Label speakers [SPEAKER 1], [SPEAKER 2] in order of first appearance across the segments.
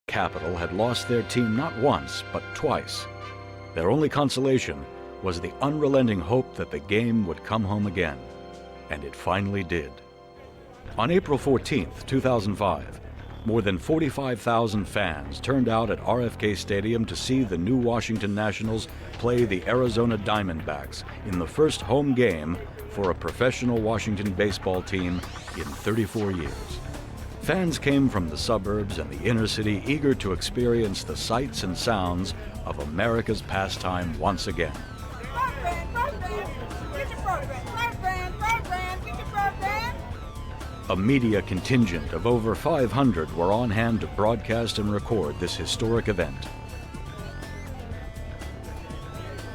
[SPEAKER 1] capital had lost their team not once, but twice. Their only consolation was the unrelenting hope that the game would come home again. And it finally did. On April 14th, 2005, more than 45,000 fans turned out at RFK Stadium to see the new Washington Nationals play the Arizona Diamondbacks in the first home game for a professional Washington baseball team in 34 years. Fans came from the suburbs and the inner city eager to experience the sights and sounds of America's pastime once again. A media contingent of over 500 were on hand to broadcast and record this historic event.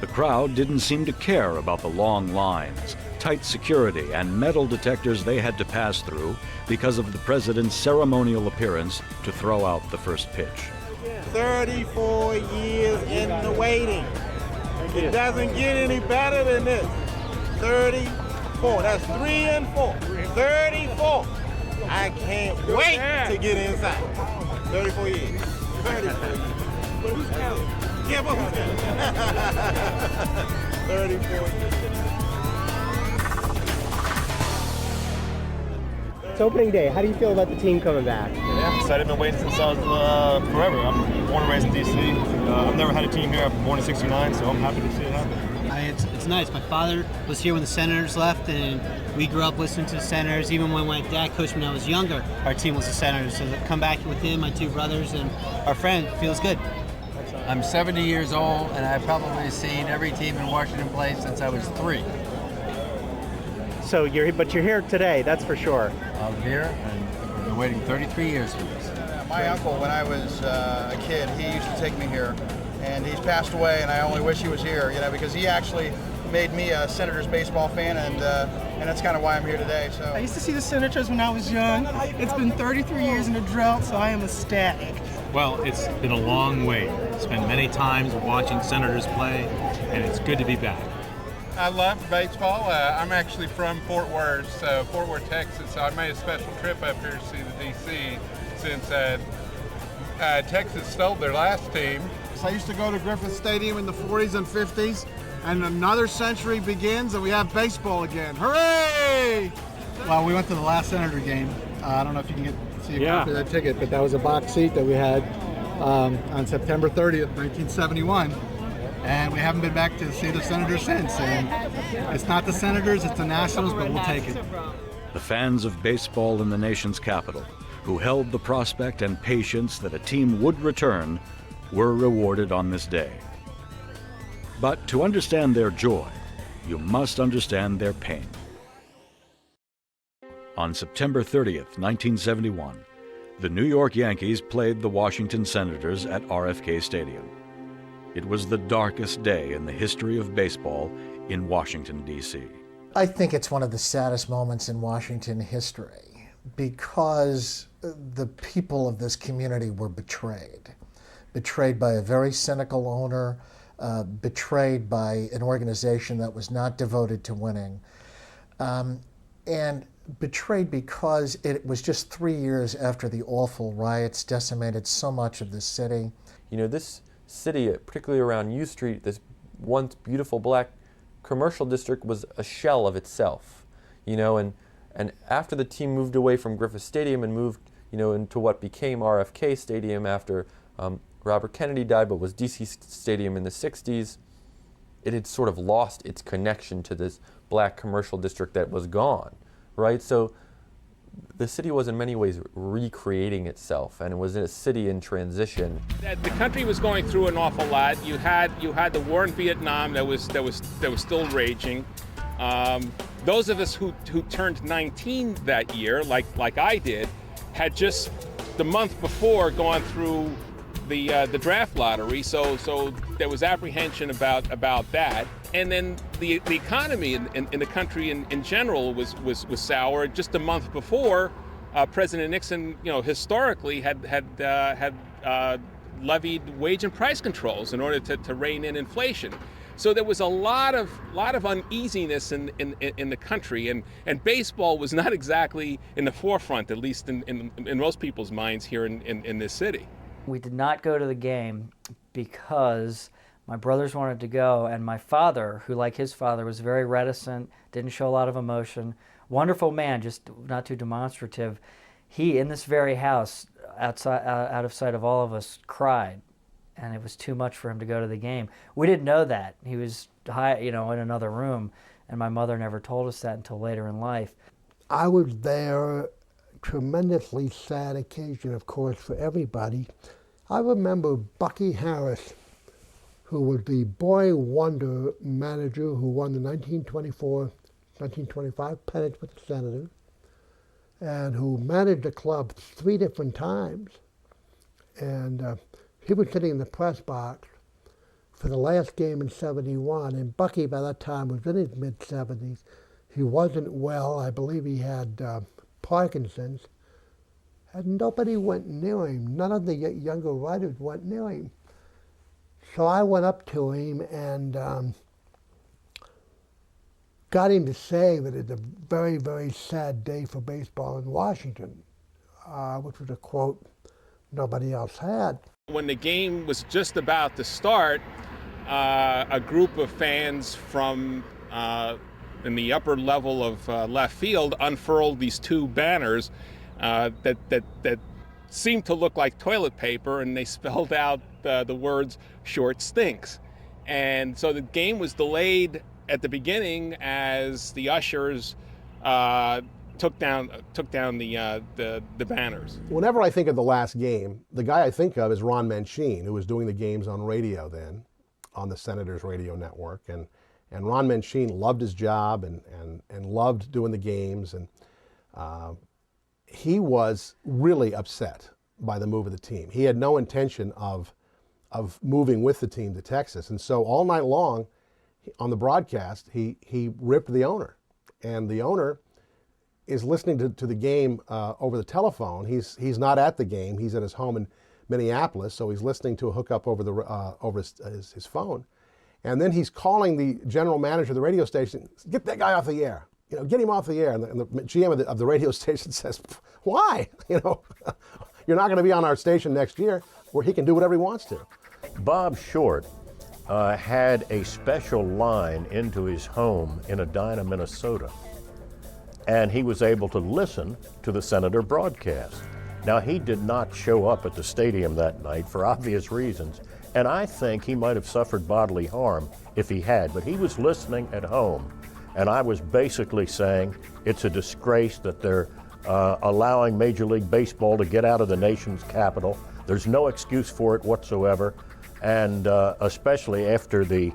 [SPEAKER 1] The crowd didn't seem to care about the long lines, tight security, and metal detectors they had to pass through because of the president's ceremonial appearance to throw out the first pitch.
[SPEAKER 2] 34 years in the waiting. It doesn't get any better than this. 34, that's 3 and 4. 34. I can't wait to get inside. 34 years. 34 years. But who's counting? Yeah, but who's counting? 34 years.
[SPEAKER 3] It's opening day. How do you feel about the team coming back?
[SPEAKER 4] Yeah, excited. I've been waiting since I was forever. I'm born and raised in D.C. I've never had a team here. I'm born in '69, so I'm happy to see it happen.
[SPEAKER 5] It's nice. My father was here when the Senators left, and we grew up listening to the Senators. Even when my dad coached when I was younger, our team was the Senators. So to come back with him, my two brothers, and our friend feels good.
[SPEAKER 6] I'm 70 years old, and I've probably seen every team in Washington play since I was 3.
[SPEAKER 3] So you're here today, that's for sure.
[SPEAKER 6] I'm here, and I've been waiting 33 years for this.
[SPEAKER 7] My uncle, when I was a kid, he used to take me here, and he's passed away, and I only wish he was here, because he actually made me a Senators baseball fan, and that's kind of why I'm here today. So
[SPEAKER 8] I used to see the Senators when I was young. It's been 33 years in a drought, so I am ecstatic.
[SPEAKER 9] Well, it's been a long wait. Spent many times watching Senators play, and it's good to be back.
[SPEAKER 10] I love baseball. I'm actually from Fort Worth, Texas, so I made a special trip up here to see the DC since Texas stole their last team.
[SPEAKER 2] I used to go to Griffith Stadium in the 40s and 50s, and another century begins, and we have baseball again. Hooray!
[SPEAKER 11] Well, we went to the last Senator game. I don't know if you can see a copy of that ticket, but that was a box seat that we had on September 30th, 1971. And we haven't been back to see the Senators since. And it's not the Senators, it's the Nationals, but we'll take it.
[SPEAKER 1] The fans of baseball in the nation's capital, who held the prospect and patience that a team would return, were rewarded on this day. But to understand their joy, you must understand their pain. On September 30th, 1971, the New York Yankees played the Washington Senators at RFK Stadium. It was the darkest day in the history of baseball in Washington, D.C.
[SPEAKER 12] I think it's one of the saddest moments in Washington history because the people of this community were betrayed. Betrayed by a very cynical owner, betrayed by an organization that was not devoted to winning, and betrayed because it was just 3 years after the awful riots decimated so much of the city.
[SPEAKER 13] This city, particularly around U Street, this once beautiful black commercial district was a shell of itself, and after the team moved away from Griffith Stadium and moved, into what became RFK Stadium after Robert Kennedy died, but was DC Stadium in the 60s, it had sort of lost its connection to this black commercial district that was gone, right? So the city was in many ways recreating itself, and it was a city in transition.
[SPEAKER 14] The country was going through an awful lot. You had the war in Vietnam that was still raging. Those of us who turned 19 that year, like I did, had just the month before gone through the draft lottery, so there was apprehension about that. And then the economy in the country in general was sour. Just a month before, President Nixon, historically had levied wage and price controls in order to rein in inflation. So there was a lot of uneasiness in the country, and baseball was not exactly in the forefront, at least in most people's minds here in this city.
[SPEAKER 15] We did not go to the game because my brothers wanted to go, and my father, who like his father was very reticent, didn't show a lot of emotion, wonderful man, just not too demonstrative, he, in this very house, out of sight of all of us, cried, and it was too much for him to go to the game. We didn't know that. He was in another room, and my mother never told us that until later in life.
[SPEAKER 16] I was there, tremendously sad occasion, of course, for everybody. I remember Bucky Harris, who was the boy wonder manager who won the 1924-1925 pennant with the Senators, and who managed the club 3 different times. And he was sitting in the press box for the last game in '71, and Bucky by that time was in his mid-70s. He wasn't well. I believe he had Parkinson's, and nobody went near him. None of the younger writers went near him. So I went up to him and got him to say that it's a very, very sad day for baseball in Washington, which was a quote nobody else had.
[SPEAKER 14] When the game was just about to start, a group of fans from in the upper level of left field unfurled these 2 banners that seemed to look like toilet paper, and they spelled out the words "Short stinks." And so the game was delayed at the beginning as the ushers took down the banners.
[SPEAKER 17] Whenever I think of the last game, the guy I think of is Ron Manchin, who was doing the games on radio then, on the Senators radio network. And Ron Manchin loved his job and loved doing the games. And he was really upset by the move of the team. He had no intention of moving with the team to Texas. And so all night long on the broadcast, he ripped the owner. And the owner is listening to the game over the telephone. He's not at the game. He's at his home in Minneapolis, so he's listening to a hookup over his phone. And then he's calling the general manager of the radio station, "Get that guy off the air. Get him off the air." And the GM of the radio station says, "Why? You're not going to be on our station next year, where he can do whatever he wants to."
[SPEAKER 18] Bob Short had a special line into his home in Edina, Minnesota, and he was able to listen to the Senator broadcast. Now, he did not show up at the stadium that night for obvious reasons, and I think he might have suffered bodily harm if he had, but he was listening at home, and I was basically saying it's a disgrace that they're allowing Major League Baseball to get out of the nation's capital. There's no excuse for it whatsoever, and especially after the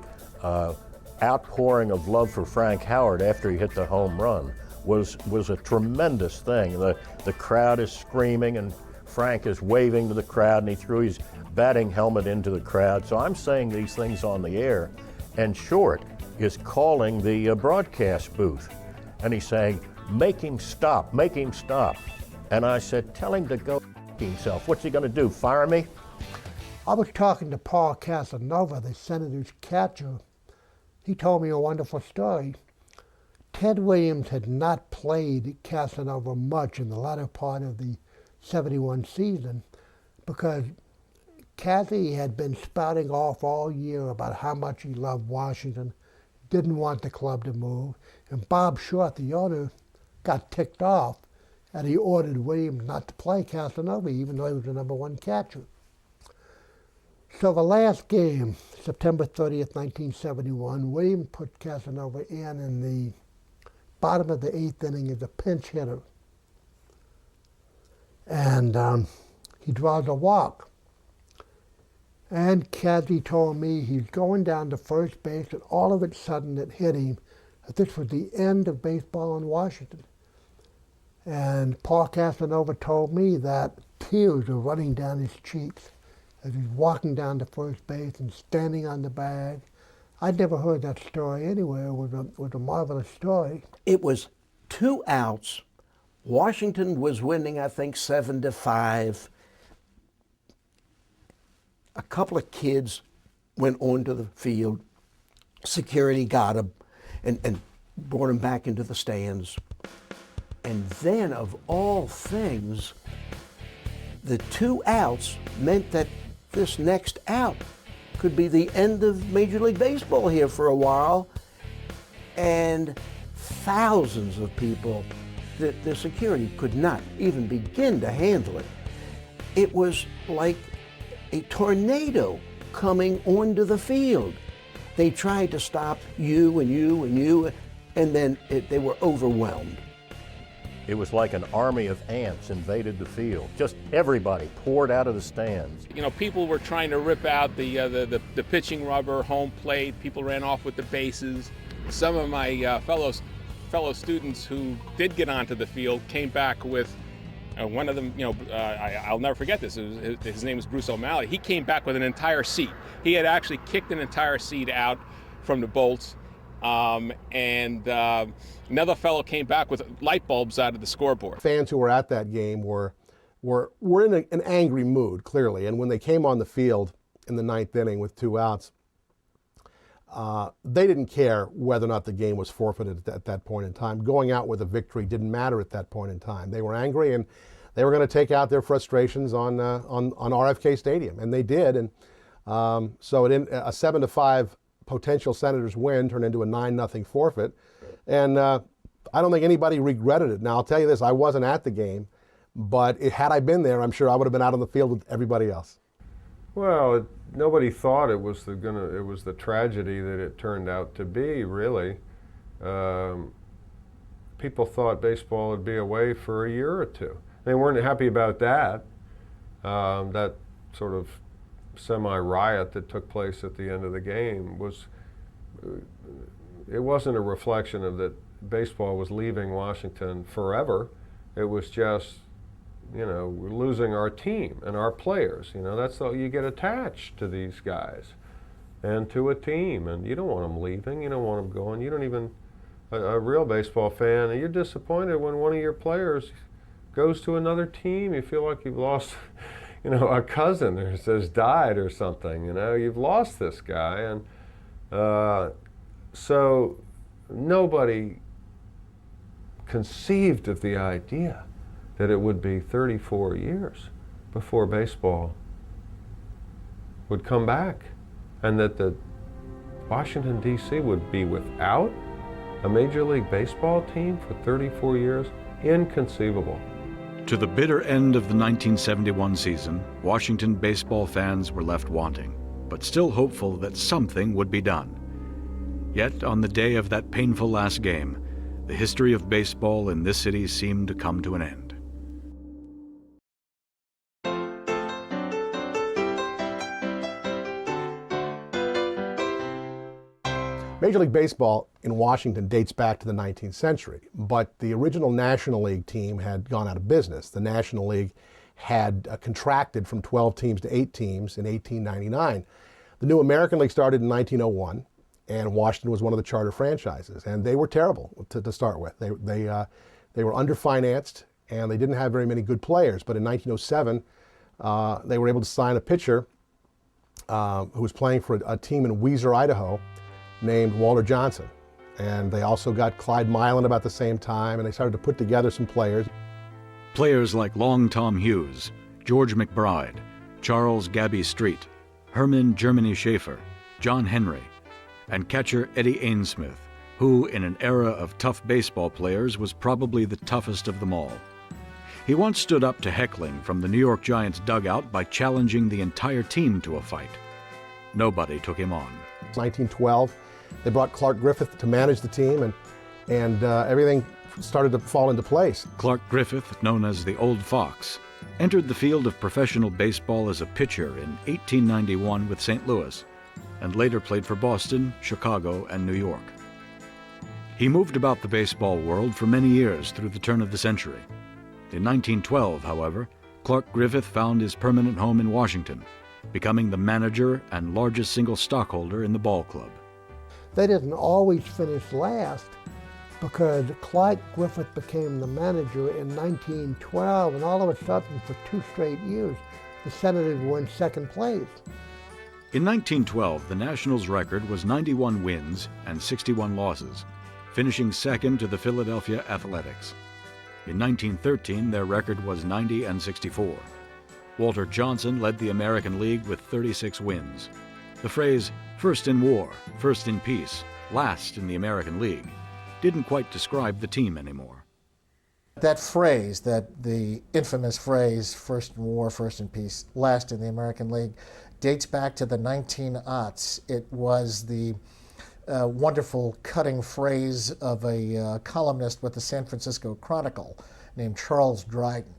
[SPEAKER 18] outpouring of love for Frank Howard after he hit the home run was a tremendous thing. The crowd is screaming, and Frank is waving to the crowd, and he threw his batting helmet into the crowd. So I'm saying these things on the air, and Short is calling the broadcast booth, and he's saying, "Make him stop, make him stop." And I said, "Tell him to go himself. What's he going to do, fire me?"
[SPEAKER 16] I was talking to Paul Casanova, the Senators catcher. He told me a wonderful story. Ted Williams had not played Casanova much in the latter part of the '71 season because Cassie had been spouting off all year about how much he loved Washington, didn't want the club to move, and Bob Short, the owner, got ticked off, and he ordered Williams not to play Casanova, even though he was the #1 catcher. So the last game, September 30th, 1971, Williams put Casanova in the bottom of the 8th inning as a pinch hitter. And he draws a walk. And Cassie told me he's going down to first base, and all of a sudden it hit him that this was the end of baseball in Washington. And Paul Casanova told me that tears were running down his cheeks as he's walking down to first base and standing on the bag. I'd never heard that story anywhere. It was a marvelous story.
[SPEAKER 19] It was 2 outs. Washington was winning, I think, 7-5. A couple of kids went onto the field. Security got them and brought them back into the stands. And then, of all things, The 2 outs meant that this next out could be the end of Major League Baseball here for a while, and thousands of people, the security could not even begin to handle it. It was like a tornado coming onto the field. They tried to stop you and you and you, and then they were overwhelmed.
[SPEAKER 18] It was like an army of ants invaded the field. Just everybody poured out of the stands.
[SPEAKER 14] You know, people were trying to rip out the pitching rubber, home plate. People ran off with the bases. Some of my fellow students who did get onto the field came back with one of them. You know, I'll never forget this. His name was Bruce O'Malley. He came back with an entire seat. He had actually kicked an entire seat out from the bolts. Another fellow came back with light bulbs out of the scoreboard.
[SPEAKER 17] Fans who were at that game were in an angry mood, clearly, and when they came on the field in the 9th inning with 2 outs, they didn't care whether or not the game was forfeited at that point in time. Going out with a victory didn't matter at that point in time. They were angry, and they were going to take out their frustrations on RFK Stadium, and they did. And so a 7-5 potential Senators win turned into a 9-0 forfeit, and I don't think anybody regretted it. Now I'll tell you this: I wasn't at the game, but had I been there, I'm sure I would have been out on the field with everybody else.
[SPEAKER 20] Well, nobody thought it was the tragedy that it turned out to be. Really, people thought baseball would be away for a year or 2. They weren't happy about that. That sort of semi-riot that took place at the end of the game wasn't a reflection of that baseball was leaving Washington forever. It was just, you know, we're losing our team and our players. You know, that's how you get attached to these guys and to a team, and you don't want them leaving. You don't want them going. You don't even, a real baseball fan, and you're disappointed when one of your players goes to another team. You feel like you've lost, you know, a cousin or has died or something. You know, you've lost this guy, and so nobody conceived of the idea that it would be 34 years before baseball would come back, and that the Washington, D.C. would be without a Major League Baseball team for 34 years. Inconceivable.
[SPEAKER 1] To the bitter end of the 1971 season, Washington baseball fans were left wanting, but still hopeful that something would be done. Yet, on the day of that painful last game, the history of baseball in this city seemed to come to an end.
[SPEAKER 17] Major League Baseball in Washington dates back to the 19th century, but the original National League team had gone out of business. The National League had contracted from 12 teams to 8 teams in 1899. The new American League started in 1901, and Washington was one of the charter franchises, and they were terrible to start with. They were underfinanced, and they didn't have very many good players, but in 1907, they were able to sign a pitcher who was playing for a team in Weiser, Idaho, named Walter Johnson. And they also got Clyde Milan about the same time, and they started to put together some players.
[SPEAKER 1] Players like Long Tom Hughes, George McBride, Charles Gabby Street, Herman Germany Schaefer, John Henry, and catcher Eddie Ainsmith, who, in an era of tough baseball players, was probably the toughest of them all. He once stood up to heckling from the New York Giants dugout by challenging the entire team to a fight. Nobody took him on.
[SPEAKER 17] 1912, they brought Clark Griffith to manage the team, and everything started to fall into place.
[SPEAKER 1] Clark Griffith, known as the Old Fox, entered the field of professional baseball as a pitcher in 1891 with St. Louis, and later played for Boston, Chicago, and New York. He moved about the baseball world for many years through the turn of the century. In 1912, however, Clark Griffith found his permanent home in Washington, becoming the manager and largest single stockholder in the ball club.
[SPEAKER 16] They didn't always finish last because Clark Griffith became the manager in 1912, and all of a sudden, for 2 straight years, the Senators were in second place.
[SPEAKER 1] In 1912, the Nationals' record was 91 wins and 61 losses, finishing second to the Philadelphia Athletics. In 1913, their record was 90 and 64. Walter Johnson led the American League with 36 wins. The phrase, first in war, first in peace, last in the American League, didn't quite describe the team anymore.
[SPEAKER 12] That phrase, the infamous phrase, first in war, first in peace, last in the American League, dates back to the 1900s. It was the wonderful cutting phrase of a columnist with the San Francisco Chronicle named Charles Dryden.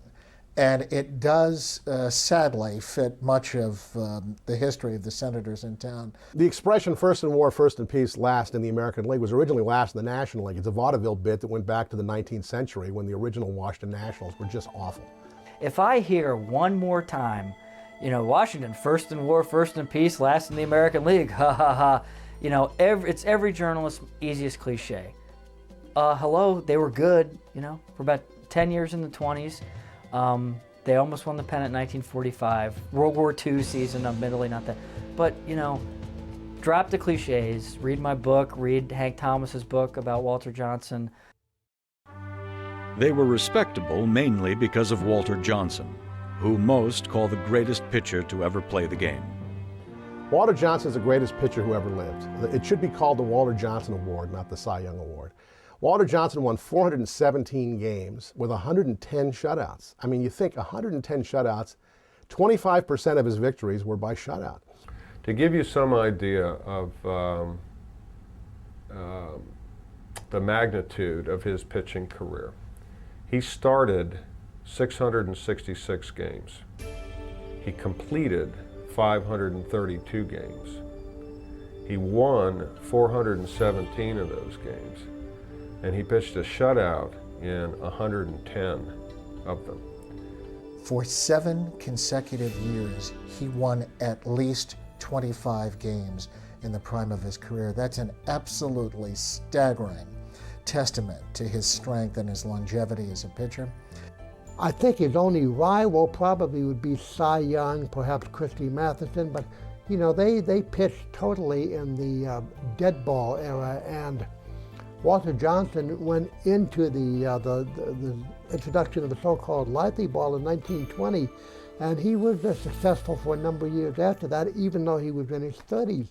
[SPEAKER 12] And it does, sadly, fit much of the history of the Senators in town.
[SPEAKER 17] The expression first in war, first in peace, last in the American League was originally last in the National League. It's a vaudeville bit that went back to the 19th century when the original Washington Nationals were just awful.
[SPEAKER 15] If I hear one more time, Washington, first in war, first in peace, last in the American League, ha ha ha, it's every journalist's easiest cliche. Hello, they were good, for about 10 years in the 20s. They almost won the pennant in 1945. World War II season, admittedly not that. But, drop the cliches. Read my book. Read Hank Thomas's book about Walter Johnson.
[SPEAKER 1] They were respectable mainly because of Walter Johnson, who most call the greatest pitcher to ever play the game.
[SPEAKER 17] Walter Johnson is the greatest pitcher who ever lived. It should be called the Walter Johnson Award, not the Cy Young Award. Walter Johnson won 417 games with 110 shutouts. I mean, you think 110 shutouts, 25% of his victories were by shutout.
[SPEAKER 20] To give you some idea of the magnitude of his pitching career, he started 666 games. He completed 532 games. He won 417 of those games. And he pitched a shutout in 110 of them.
[SPEAKER 12] For 7 consecutive years, he won at least 25 games in the prime of his career. That's an absolutely staggering testament to his strength and his longevity as a pitcher.
[SPEAKER 16] I think his only rival probably would be Cy Young, perhaps Christy Matheson, but they pitched totally in the dead ball era, and Walter Johnson went into the introduction of the so-called lively ball in 1920, and he was successful for a number of years after that, even though he was in his 30s.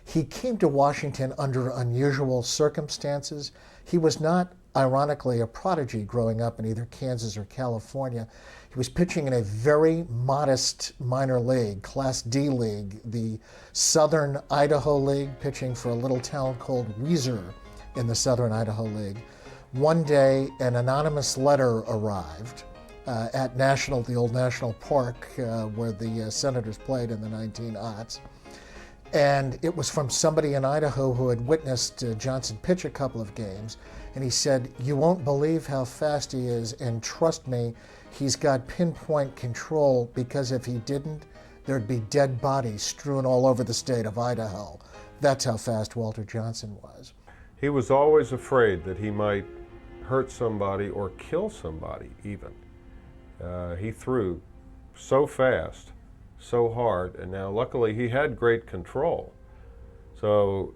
[SPEAKER 12] He came to Washington under unusual circumstances. He was not, ironically, a prodigy growing up in either Kansas or California. He was pitching in a very modest minor league, Class D league, the Southern Idaho League, pitching for a little town called Weiser in the Southern Idaho League. One day, an anonymous letter arrived at the old National Park where the Senators played in the 1900s. And it was from somebody in Idaho who had witnessed Johnson pitch a couple of games. And he said, "You won't believe how fast he is, and trust me, he's got pinpoint control, because if he didn't, there'd be dead bodies strewn all over the state of Idaho." That's how fast Walter Johnson was.
[SPEAKER 20] He was always afraid that he might hurt somebody or kill somebody even. He threw so fast, so hard, and now luckily he had great control. So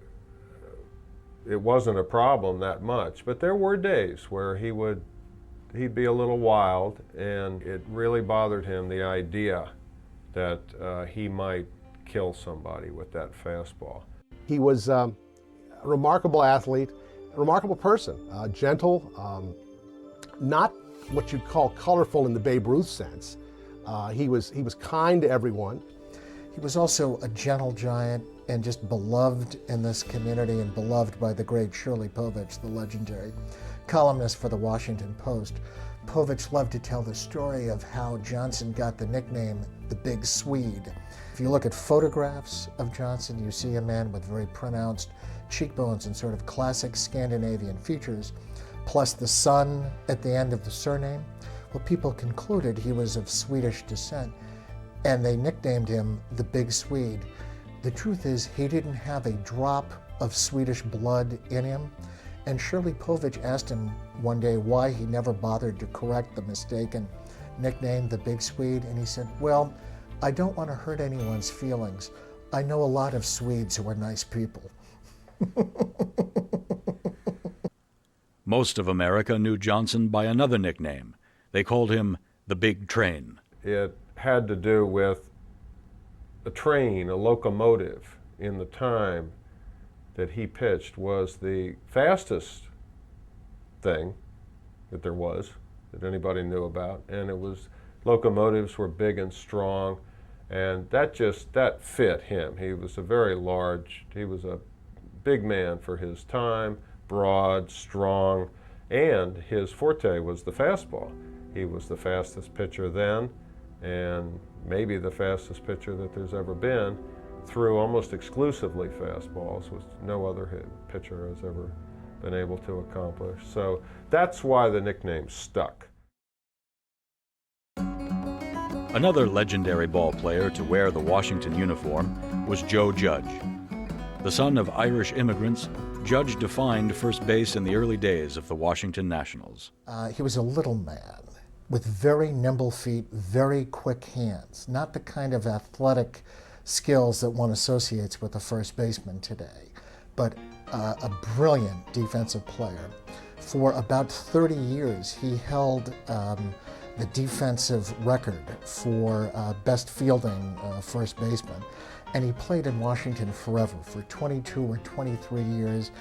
[SPEAKER 20] it wasn't a problem that much, but there were days where he'd be a little wild, and it really bothered him, the idea that he might kill somebody with that fastball.
[SPEAKER 17] He was a remarkable athlete, a remarkable person, gentle, not what you'd call colorful in the Babe Ruth sense. He was kind to everyone.
[SPEAKER 12] He was also a gentle giant and just beloved in this community, and beloved by the great Shirley Povich, the legendary columnist for the Washington Post. Povich loved to tell the story of how Johnson got the nickname the Big Swede. If you look at photographs of Johnson, you see a man with very pronounced cheekbones and sort of classic Scandinavian features, plus the son at the end of the surname. Well, people concluded he was of Swedish descent, and they nicknamed him the Big Swede. The truth is, he didn't have a drop of Swedish blood in him, and Shirley Povich asked him one day why he never bothered to correct the mistaken nickname, the Big Swede, and he said, "Well, I don't want to hurt anyone's feelings. I know a lot of Swedes who are nice people."
[SPEAKER 1] Most of America knew Johnson by another nickname. They called him the Big Train.
[SPEAKER 20] It had to do with a train, a locomotive, in the time that he pitched was the fastest thing that there was, that anybody knew about, and it was, locomotives were big and strong, and that fit him. He was he was a big man for his time, broad, strong, and his forte was the fastball. He was the fastest pitcher then, and maybe the fastest pitcher that there's ever been, threw almost exclusively fastballs, which no other pitcher has ever been able to accomplish. So that's why the nickname stuck.
[SPEAKER 1] Another legendary ball player to wear the Washington uniform was Joe Judge. The son of Irish immigrants, Judge defined first base in the early days of the Washington Nationals.
[SPEAKER 12] He was a little man with very nimble feet, very quick hands, not the kind of athletic skills that one associates with a first baseman today, but a brilliant defensive player. For about 30 years, he held the defensive record for best fielding first baseman. And he played in Washington forever, for 22 or 23 years.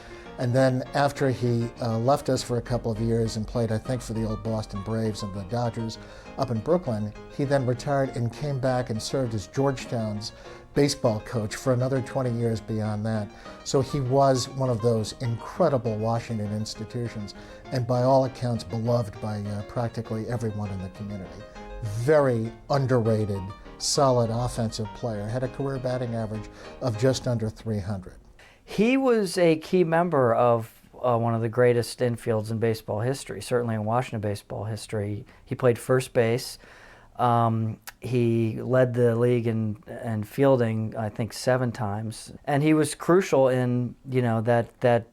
[SPEAKER 12] And then after he left us for a couple of years and played, I think, for the old Boston Braves and the Dodgers up in Brooklyn, he then retired and came back and served as Georgetown's baseball coach for another 20 years beyond that. So he was one of those incredible Washington institutions, and by all accounts beloved by practically everyone in the community. Very underrated, solid offensive player, had a career batting average of just under 300.
[SPEAKER 15] He was a key member of one of the greatest infields in baseball history, certainly in Washington baseball history. He played first base. He led the league in fielding, I think, 7 times. And he was crucial in, that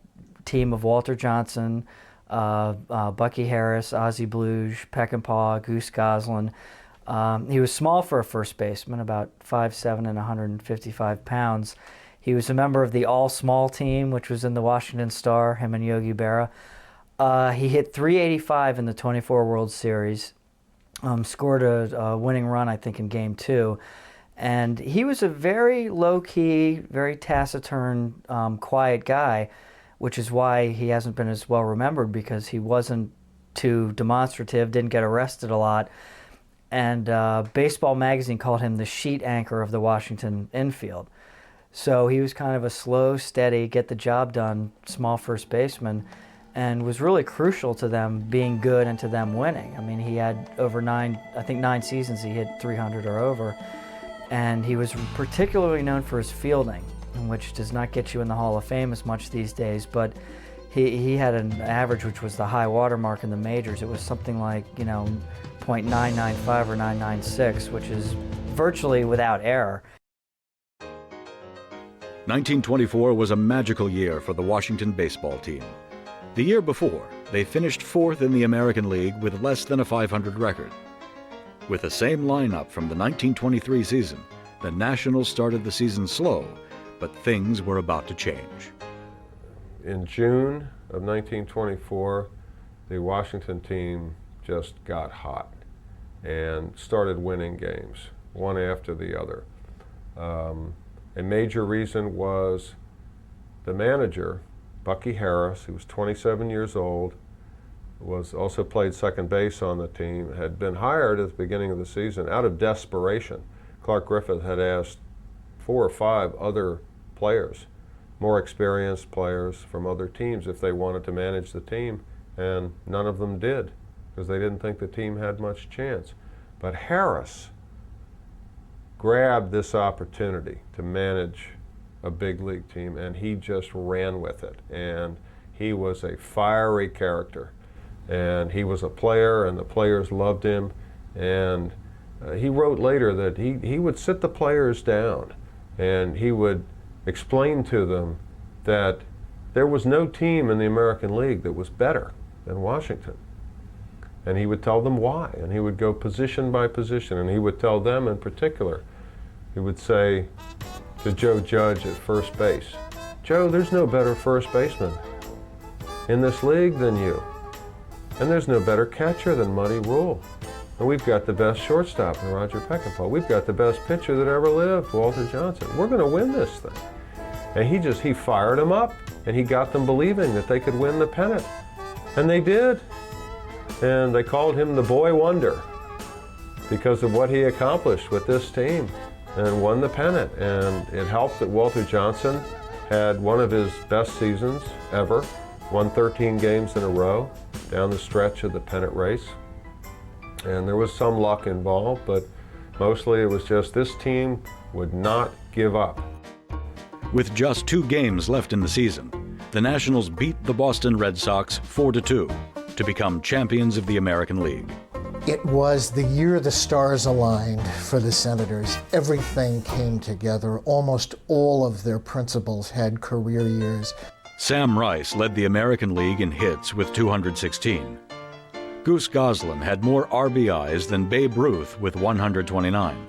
[SPEAKER 15] team of Walter Johnson, Bucky Harris, Ozzie Bluge, Peckinpah, Goose Goslin. He was small for a first baseman, about 5'7" and 155 pounds. He was a member of the all-small team, which was in the Washington Star, him and Yogi Berra. He hit .385 in the 24 World Series, scored a winning run, I think, in Game 2. And he was a very low-key, very taciturn, quiet guy, which is why he hasn't been as well remembered, because he wasn't too demonstrative, didn't get arrested a lot. And Baseball Magazine called him the sheet anchor of the Washington infield. So he was kind of a slow, steady, get the job done, small first baseman, and was really crucial to them being good and to them winning. I mean, he had over 9 seasons he hit 300 or over, and he was particularly known for his fielding, which does not get you in the Hall of Fame as much these days, but he had an average which was the high water mark in the majors. It was something like, .995 or .996, which is virtually without error.
[SPEAKER 1] 1924 was a magical year for the Washington baseball team. The year before, they finished 4th in the American League with less than a .500 record. With the same lineup from the 1923 season, the Nationals started the season slow, but things were about to change.
[SPEAKER 20] In June of 1924, the Washington team just got hot and started winning games, one after the other. A major reason was the manager, Bucky Harris, who was 27 years old, also played second base on the team, had been hired at the beginning of the season out of desperation. Clark Griffith had asked 4 or 5 other players, more experienced players from other teams, if they wanted to manage the team, and none of them did, because they didn't think the team had much chance. But Harris grabbed this opportunity to manage a big league team, and he just ran with it. And he was a fiery character, and he was a player, and the players loved him. And he wrote later that he would sit the players down, and he would explain to them that there was no team in the American League that was better than Washington. And he would tell them why, and he would go position by position, and he would tell them in particular, he would say to Joe Judge at first base, "Joe, there's no better first baseman in this league than you, and there's no better catcher than Muddy Rule. And we've got the best shortstop in Roger Peckinpah. We've got the best pitcher that ever lived, Walter Johnson. We're going to win this thing. And he fired them up, and he got them believing that they could win the pennant. And they did. And they called him the Boy Wonder because of what he accomplished with this team and won the pennant. And it helped that Walter Johnson had one of his best seasons ever, won 13 games in a row down the stretch of the pennant race. And there was some luck involved, but mostly it was just this team would not give up.
[SPEAKER 1] With just 2 games left in the season, the Nationals beat the Boston Red Sox 4-2 to become champions of the American League.
[SPEAKER 12] It was the year the stars aligned for the Senators. Everything came together. Almost all of their principals had career years.
[SPEAKER 1] Sam Rice led the American League in hits with 216. Goose Goslin had more RBIs than Babe Ruth with 129.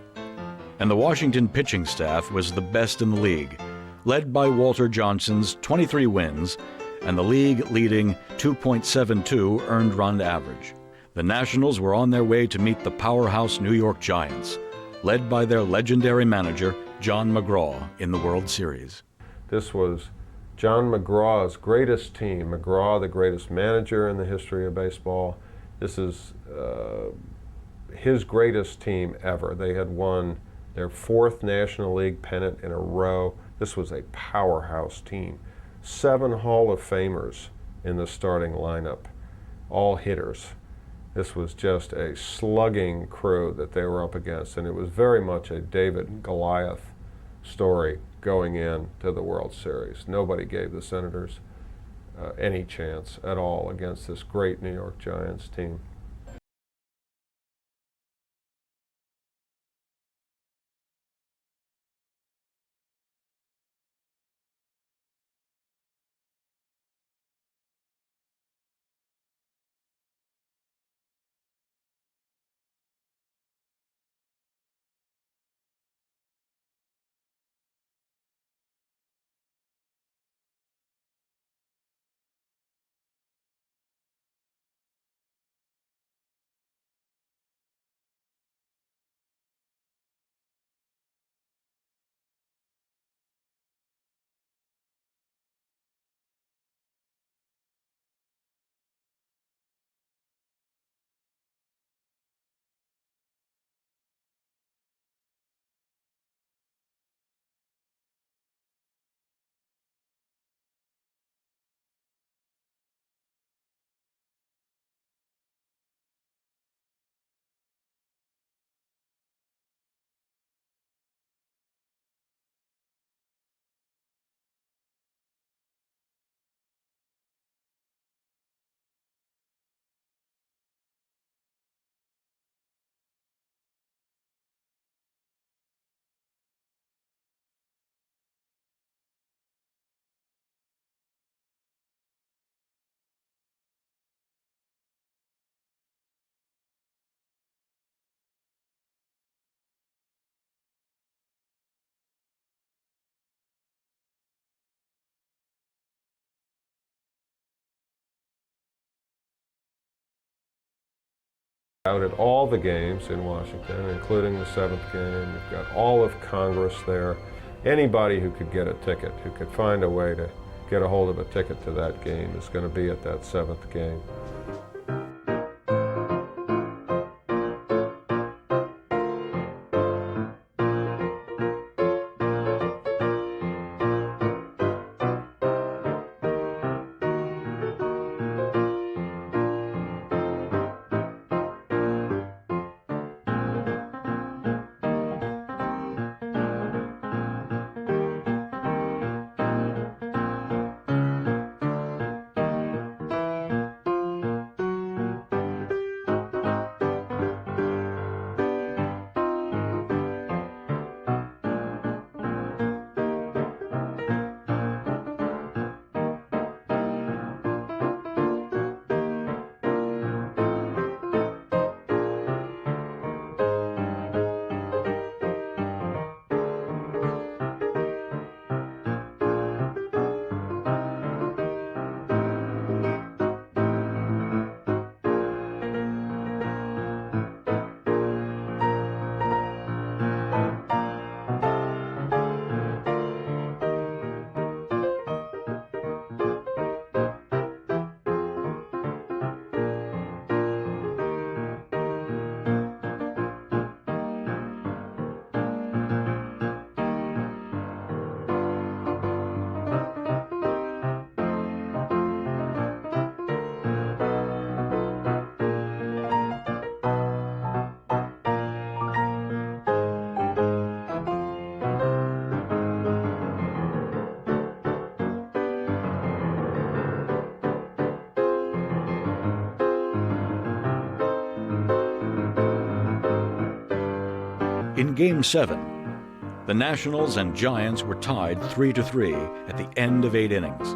[SPEAKER 1] And the Washington pitching staff was the best in the league, led by Walter Johnson's 23 wins and the league-leading 2.72 earned run average. The Nationals were on their way to meet the powerhouse New York Giants, led by their legendary manager, John McGraw, in the World Series.
[SPEAKER 20] This was John McGraw's greatest team. McGraw, the greatest manager in the history of baseball. This is his greatest team ever. They had won their 4th National League pennant in a row. This was a powerhouse team. 7 Hall of Famers in the starting lineup, all hitters. This was just a slugging crew that they were up against, and it was very much a David and Goliath story going into the World Series. Nobody gave the Senators any chance at all against this great New York Giants team. Out at all the games in Washington, including the 7th game. You've got all of Congress there. Anybody who could get a ticket, who could find a way to get a hold of a ticket to that game is going to be at that 7th game.
[SPEAKER 1] In Game 7, the Nationals and Giants were tied 3-3 at the end of 8 innings.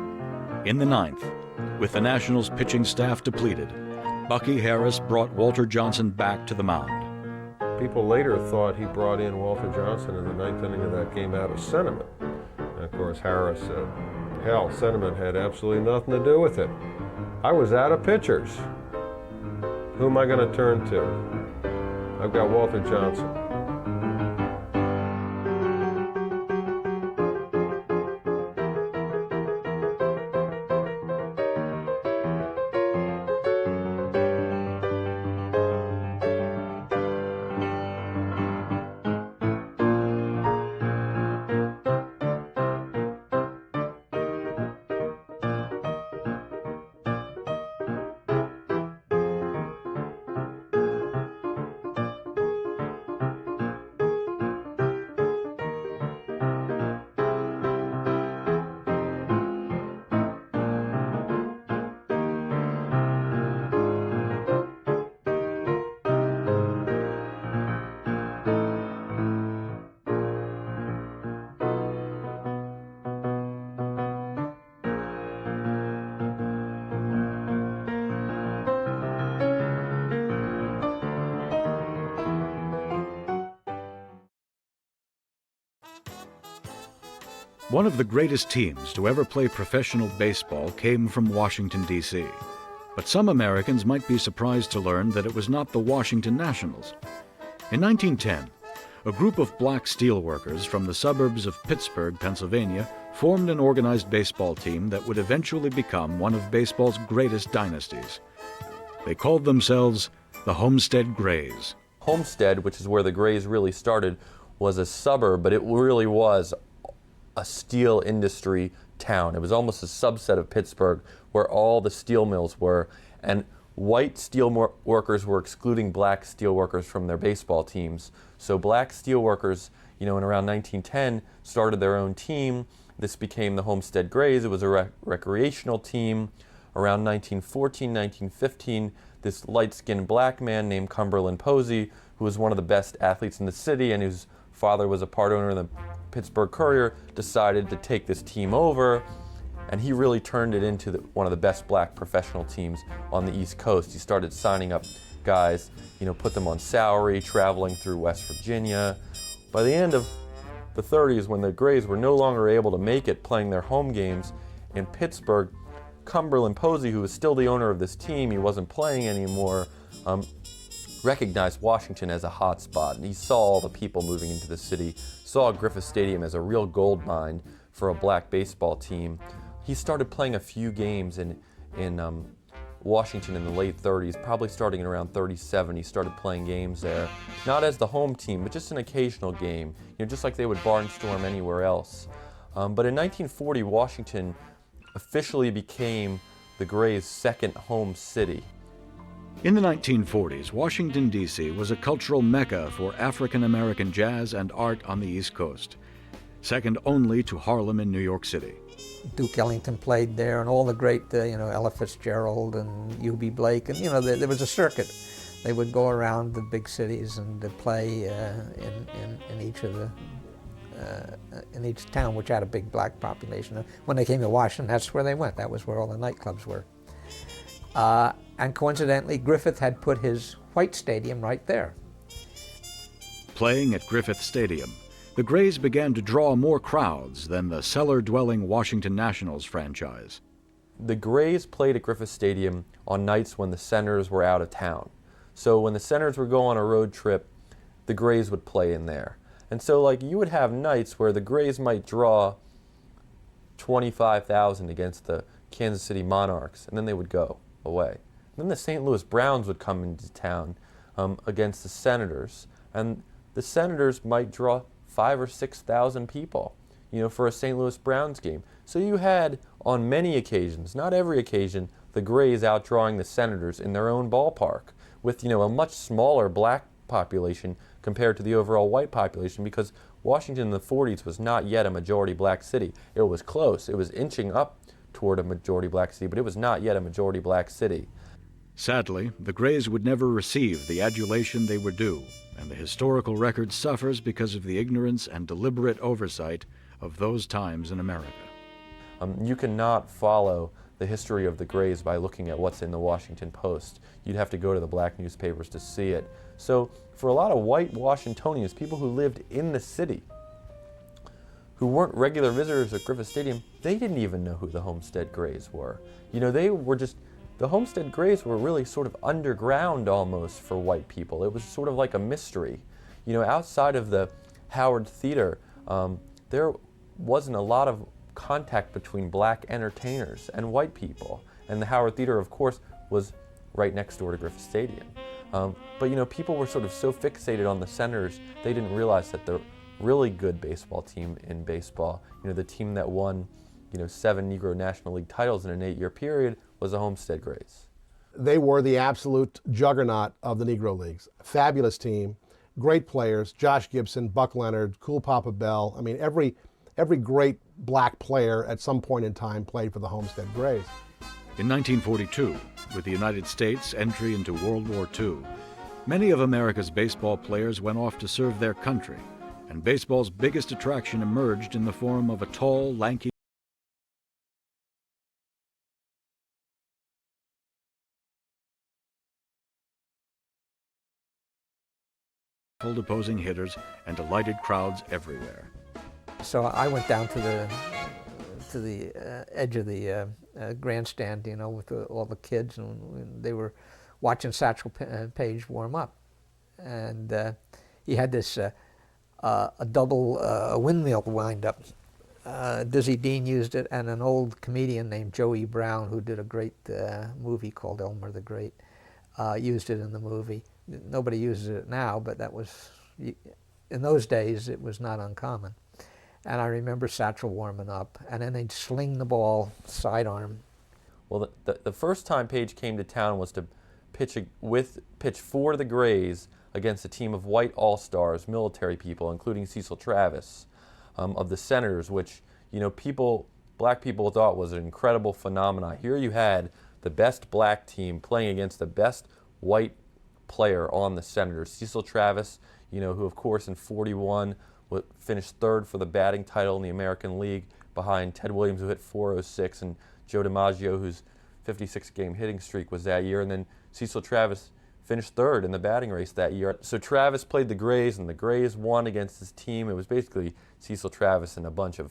[SPEAKER 1] In the 9th, with the Nationals pitching staff depleted, Bucky Harris brought Walter Johnson back to the mound.
[SPEAKER 20] People later thought he brought in Walter Johnson in the 9th inning of that game out of sentiment. And of course, Harris said, hell, sentiment had absolutely nothing to do with it. I was out of pitchers. Who am I going to turn to? I've got Walter Johnson.
[SPEAKER 1] One of the greatest teams to ever play professional baseball came from Washington, D.C. But some Americans might be surprised to learn that it was not the Washington Nationals. In 1910, a group of black steelworkers from the suburbs of Pittsburgh, Pennsylvania, formed an organized baseball team that would eventually become one of baseball's greatest dynasties. They called themselves the Homestead Grays.
[SPEAKER 13] Homestead, which is where the Grays really started, was a suburb, but it really was a steel industry town. It was almost a subset of Pittsburgh where all the steel mills were, and white steel workers were excluding black steel workers from their baseball teams. So black steel workers, in around 1910, started their own team. This became the Homestead Grays. It was a recreational team. Around 1914, 1915, this light-skinned black man named Cumberland Posey, who was one of the best athletes in the city and whose father was a part owner of the Pittsburgh Courier, decided to take this team over, and he really turned it into one of the best black professional teams on the East Coast. He started signing up guys, put them on salary, traveling through West Virginia. By the end of the 30s, when the Grays were no longer able to make it playing their home games in Pittsburgh, Cumberland Posey, who was still the owner of this team, he wasn't playing anymore, recognized Washington as a hot spot, and he saw all the people moving into the city, saw Griffith Stadium as a real gold mine for a black baseball team. He started playing a few games in Washington in the late 30s, probably starting in around 37. He started playing games there, not as the home team, but just an occasional game, just like they would barnstorm anywhere else. But in 1940, Washington officially became the Grays' second home city.
[SPEAKER 1] In the 1940s, Washington, D.C. was a cultural mecca for African-American jazz and art on the East Coast, second only to Harlem in New York City.
[SPEAKER 21] Duke Ellington played there, and all the great, Ella Fitzgerald and U.B. Blake, and there was a circuit. They would go around the big cities and play in each of the in each town, which had a big black population. When they came to Washington, that's where they went. That was where all the nightclubs were. And coincidentally, Griffith had put his white stadium right there.
[SPEAKER 1] Playing at Griffith Stadium, the Grays began to draw more crowds than the cellar-dwelling Washington Nationals franchise.
[SPEAKER 13] The Grays played at Griffith Stadium on nights when the Senators were out of town. So when the Senators would go on a road trip, the Grays would play in there. And so you would have nights where the Grays might draw 25,000 against the Kansas City Monarchs, and then they would go away. Then the St. Louis Browns would come into town against the Senators, and the Senators might draw 5,000 or 6,000 people, for a St. Louis Browns game. So you had, on many occasions, not every occasion, the Grays outdrawing the Senators in their own ballpark, with a much smaller black population compared to the overall white population, because Washington in the 40s was not yet a majority black city. It was close. It was inching up toward a majority black city, but it was not yet a majority black city.
[SPEAKER 1] Sadly, the Grays would never receive the adulation they were due, and the historical record suffers because of the ignorance and deliberate oversight of those times in America.
[SPEAKER 13] You cannot follow the history of the Grays by looking at what's in the Washington Post. You'd have to go to the black newspapers to see it. So for a lot of white Washingtonians, people who lived in the city, who weren't regular visitors at Griffith Stadium, they didn't even know who the Homestead Grays were. You know, they were just, the Homestead Grays were really sort of underground almost for white people. It was sort of like a mystery. You know, outside of the Howard Theater, there wasn't a lot of contact between black entertainers and white people. And the Howard Theater, of course, was right next door to Griffith Stadium. But you know, people were sort of so fixated on the Senators, they didn't realize that the really good baseball team in baseball, you know, the team that won, you know, 7 Negro National League titles in an 8-year period was the Homestead Grays.
[SPEAKER 17] They were the absolute juggernaut of the Negro Leagues. Fabulous team, great players, Josh Gibson, Buck Leonard, Cool Papa Bell. I mean, every great black player at some point in time played for the Homestead Grays.
[SPEAKER 1] In 1942, with the United States' entry into World War II, many of America's baseball players went off to serve their country, and baseball's biggest attraction emerged in the form of a tall, lanky opposing hitters and delighted crowds everywhere.
[SPEAKER 21] So I went down to the edge of the grandstand, you know, with all the kids, and they were watching Satchel Paige warm up, and he had this a double windmill wind-up. Dizzy Dean used it, and an old comedian named Joey Brown, who did a great movie called Elmer the Great, used it in the movie. Nobody uses it now, but that was, in those days, it was not uncommon. And I remember Satchel warming up, and then they'd sling the ball sidearm.
[SPEAKER 13] Well, the first time Paige came to town was to pitch for the Grays against a team of white all-stars, military people, including Cecil Travis of the Senators, which, you know, black people thought was an incredible phenomenon. Here you had the best black team playing against the best white player on the Senators, Cecil Travis, you know, who of course in '41 finished 3rd for the batting title in the American League behind Ted Williams, who hit .406, and Joe DiMaggio, whose 56-game hitting streak was that year, and then Cecil Travis finished 3rd in the batting race that year. So Travis played the Grays, and the Grays won against his team. It was basically Cecil Travis and a bunch of,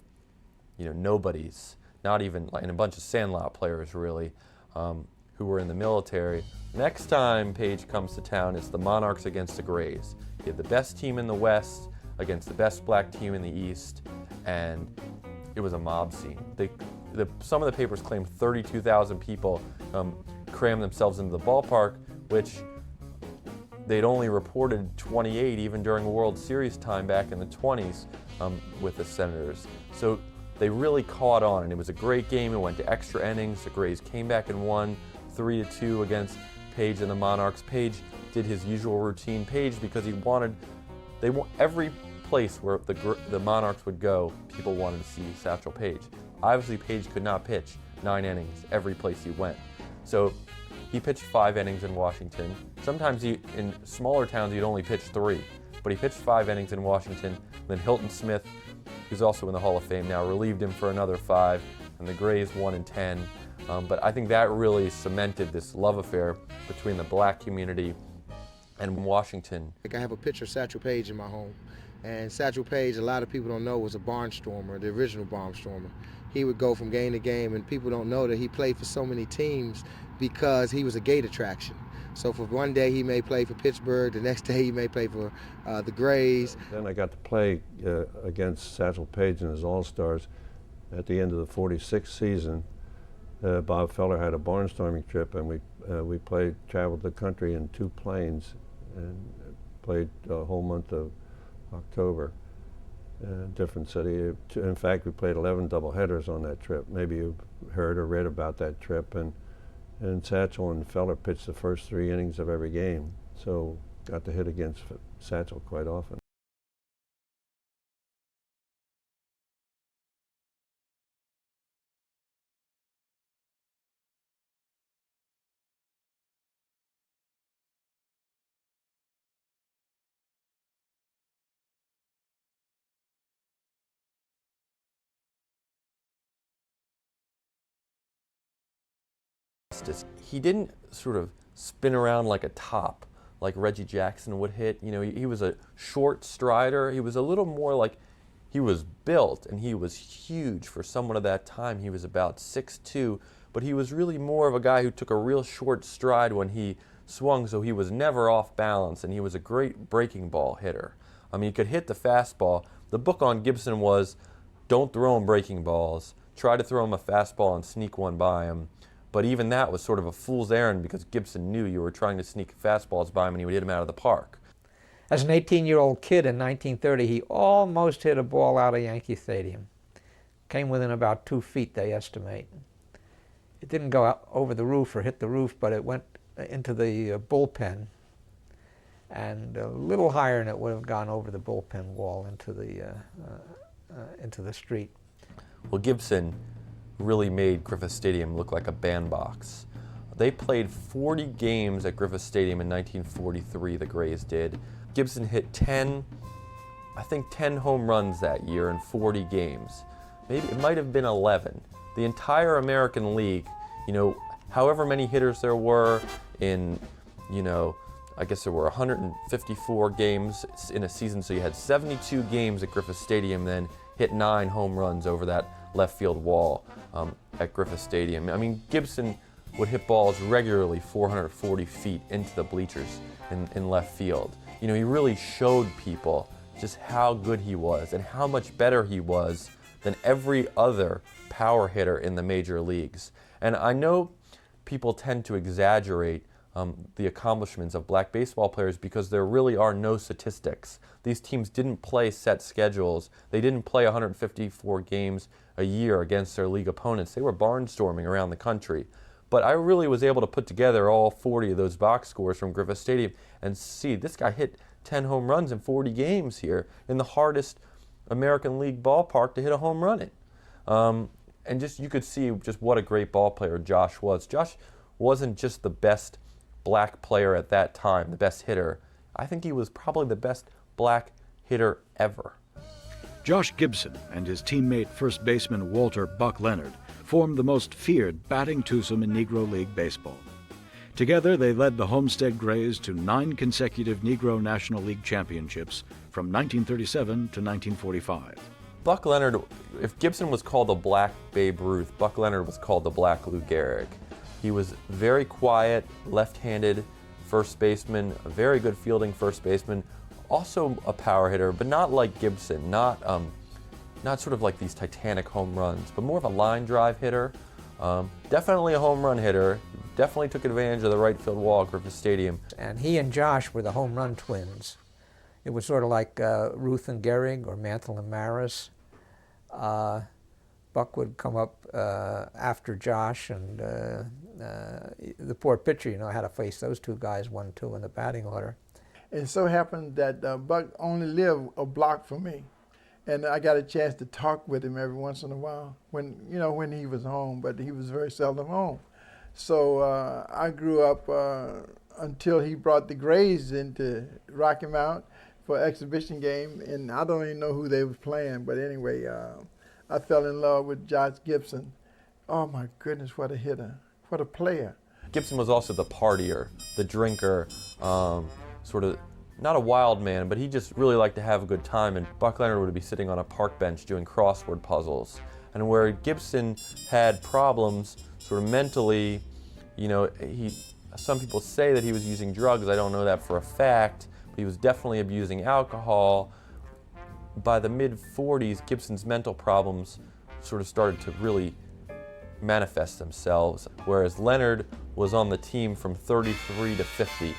[SPEAKER 13] you know, nobodies, not even, and a bunch of Sandlot players really, who were in the military. Next time Paige comes to town, it's the Monarchs against the Grays. You have the best team in the West against the best black team in the East, and it was a mob scene. Some of the papers claimed 32,000 people crammed themselves into the ballpark, which they'd only reported 28 even during World Series time back in the 20s with the Senators. So they really caught on, and it was a great game. It went to extra innings. The Grays came back and won 3-2 against Paige and the Monarchs. Paige did his usual routine. Paige, because he wanted, every place where the Monarchs would go, people wanted to see Satchel Paige. Obviously, Paige could not pitch 9 innings every place he went. So he pitched 5 innings in Washington. Sometimes in smaller towns, he'd only pitch 3. But he pitched 5 innings in Washington. Then Hilton Smith, who's also in the Hall of Fame now, relieved him for another 5. And the Grays won in 10. But I think that really cemented this love affair between the black community and Washington.
[SPEAKER 2] I have a picture of Satchel Paige in my home. And Satchel Paige, a lot of people don't know, was a barnstormer, the original barnstormer. He would go from game to game, and people don't know that he played for so many teams because he was a gate attraction. So for one day he may play for Pittsburgh, the next day he may play for the Grays.
[SPEAKER 20] Then I got to play against Satchel Paige and his All-Stars at the end of the '46 season. Bob Feller had a barnstorming trip, and we traveled the country in 2 planes and played a whole month of October in a different city. In fact, we played 11 doubleheaders on that trip. Maybe you've heard or read about that trip. And Satchel and Feller pitched the first 3 innings of every game, so got to hit against Satchel quite often.
[SPEAKER 13] justice. He didn't sort of spin around like a top like Reggie Jackson would hit. You know, he was a short strider. He was a little more like, he was built and he was huge for someone of that time. He was about 6'2", but he was really more of a guy who took a real short stride when he swung, so he was never off balance, and he was a great breaking ball hitter. I mean, he could hit the fastball. The book on Gibson was, don't throw him breaking balls. Try to throw him a fastball and sneak one by him. But even that was sort of a fool's errand because Gibson knew you were trying to sneak fastballs by him and he would hit him out of the park.
[SPEAKER 21] As an 18-year-old kid in 1930, he almost hit a ball out of Yankee Stadium. Came within about 2 feet, they estimate. It didn't go out over the roof or hit the roof, but it went into the bullpen. And a little higher and it would have gone over the bullpen wall into the street.
[SPEAKER 13] Well, Gibson really made Griffith Stadium look like a bandbox. They played 40 games at Griffith Stadium in 1943, the Grays did. Gibson hit 10 home runs that year in 40 games. Maybe it might have been 11. The entire American League, you know, however many hitters there were in, you know, I guess there were 154 games in a season, so you had 72 games at Griffith Stadium, then hit 9 home runs over that left field wall at Griffith Stadium. I mean, Gibson would hit balls regularly 440 feet into the bleachers in left field. You know, he really showed people just how good he was and how much better he was than every other power hitter in the major leagues. And I know people tend to exaggerate the accomplishments of black baseball players because there really are no statistics. These teams didn't play set schedules. They didn't play 154 games a year against their league opponents. They were barnstorming around the country. But I really was able to put together all 40 of those box scores from Griffith Stadium and see this guy hit 10 home runs in 40 games here in the hardest American League ballpark to hit a home run in. And just you could see just what a great ball player Josh was. Josh wasn't just the best black player at that time, the best hitter. I think he was probably the best black hitter ever.
[SPEAKER 1] Josh Gibson and his teammate first baseman Walter Buck Leonard formed the most feared batting twosome in Negro League baseball. Together they led the Homestead Grays to 9 consecutive Negro National League championships from 1937 to 1945.
[SPEAKER 13] Buck Leonard, if Gibson was called the Black Babe Ruth, Buck Leonard was called the Black Lou Gehrig. He was very quiet, left-handed first baseman, a very good fielding first baseman, also a power hitter, but not like Gibson, not sort of like these titanic home runs, but more of a line drive hitter. Definitely a home run hitter. Definitely took advantage of the right field wall at Griffith Stadium.
[SPEAKER 21] And he and Josh were the home run twins. It was sort of like Ruth and Gehrig or Mantle and Maris. Buck would come up after Josh, and the poor pitcher, you know, had to face those two guys 1-2 in the batting order.
[SPEAKER 4] It so happened that Buck only lived a block from me, and I got a chance to talk with him every once in a while when he was home, but he was very seldom home. So I grew up until he brought the Grays into Rocky Mount for exhibition game, and I don't even know who they was playing, but anyway, I fell in love with Josh Gibson. Oh my goodness, what a hitter, what a player.
[SPEAKER 13] Gibson was also the partier, the drinker, sort of not a wild man, but he just really liked to have a good time, and Buck Leonard would be sitting on a park bench doing crossword puzzles. And where Gibson had problems sort of mentally, you know, some people say that he was using drugs. I don't know that for a fact, but he was definitely abusing alcohol. By the mid-40s, Gibson's mental problems sort of started to really manifest themselves, whereas Leonard was on the team from 33 to 50.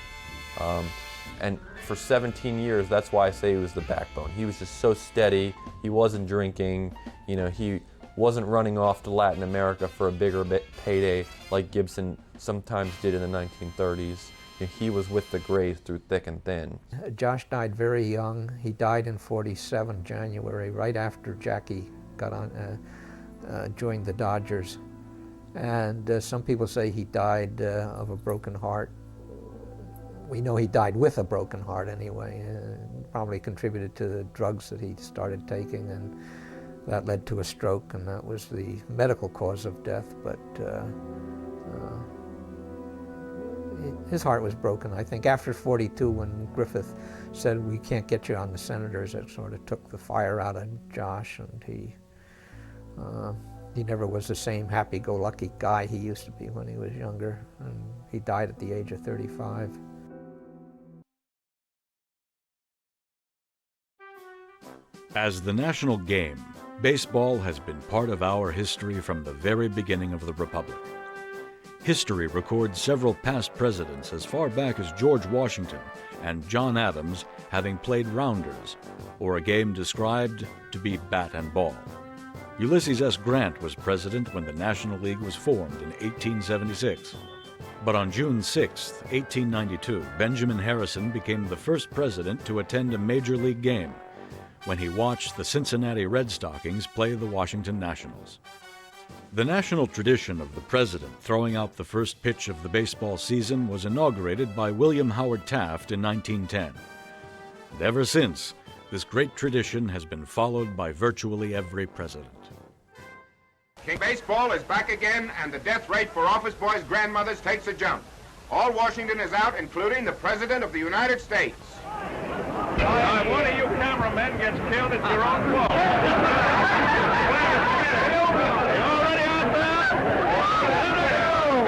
[SPEAKER 13] And for 17 years, that's why I say he was the backbone. He was just so steady. He wasn't drinking. You know, he wasn't running off to Latin America for a bigger payday like Gibson sometimes did in the 1930s. He was with the Grays through thick and thin.
[SPEAKER 21] Josh died very young. He died in '47, January, right after Jackie got on, joined the Dodgers. And some people say he died of a broken heart. We know he died with a broken heart anyway. Probably contributed to the drugs that he started taking, and that led to a stroke, and that was the medical cause of death. But his heart was broken, I think. After 42, when Griffith said, we can't get you on the Senators, it sort of took the fire out of Josh, and he never was the same happy-go-lucky guy he used to be when he was younger, and he died at the age of 35.
[SPEAKER 1] As the national game, baseball has been part of our history from the very beginning of the Republic. History records several past presidents as far back as George Washington and John Adams having played rounders, or a game described to be bat and ball. Ulysses S. Grant was president when the National League was formed in 1876. But on June 6, 1892, Benjamin Harrison became the first president to attend a major league game when he watched the Cincinnati Red Stockings play the Washington Nationals. The national tradition of the president throwing out the first pitch of the baseball season was inaugurated by William Howard Taft in 1910. And ever since, this great tradition has been followed by virtually every president.
[SPEAKER 5] King Baseball is back again, and the death rate for office boys' grandmothers takes a jump. All Washington is out, including the President of the United States.
[SPEAKER 22] If one of you cameramen gets killed, it's your own fault.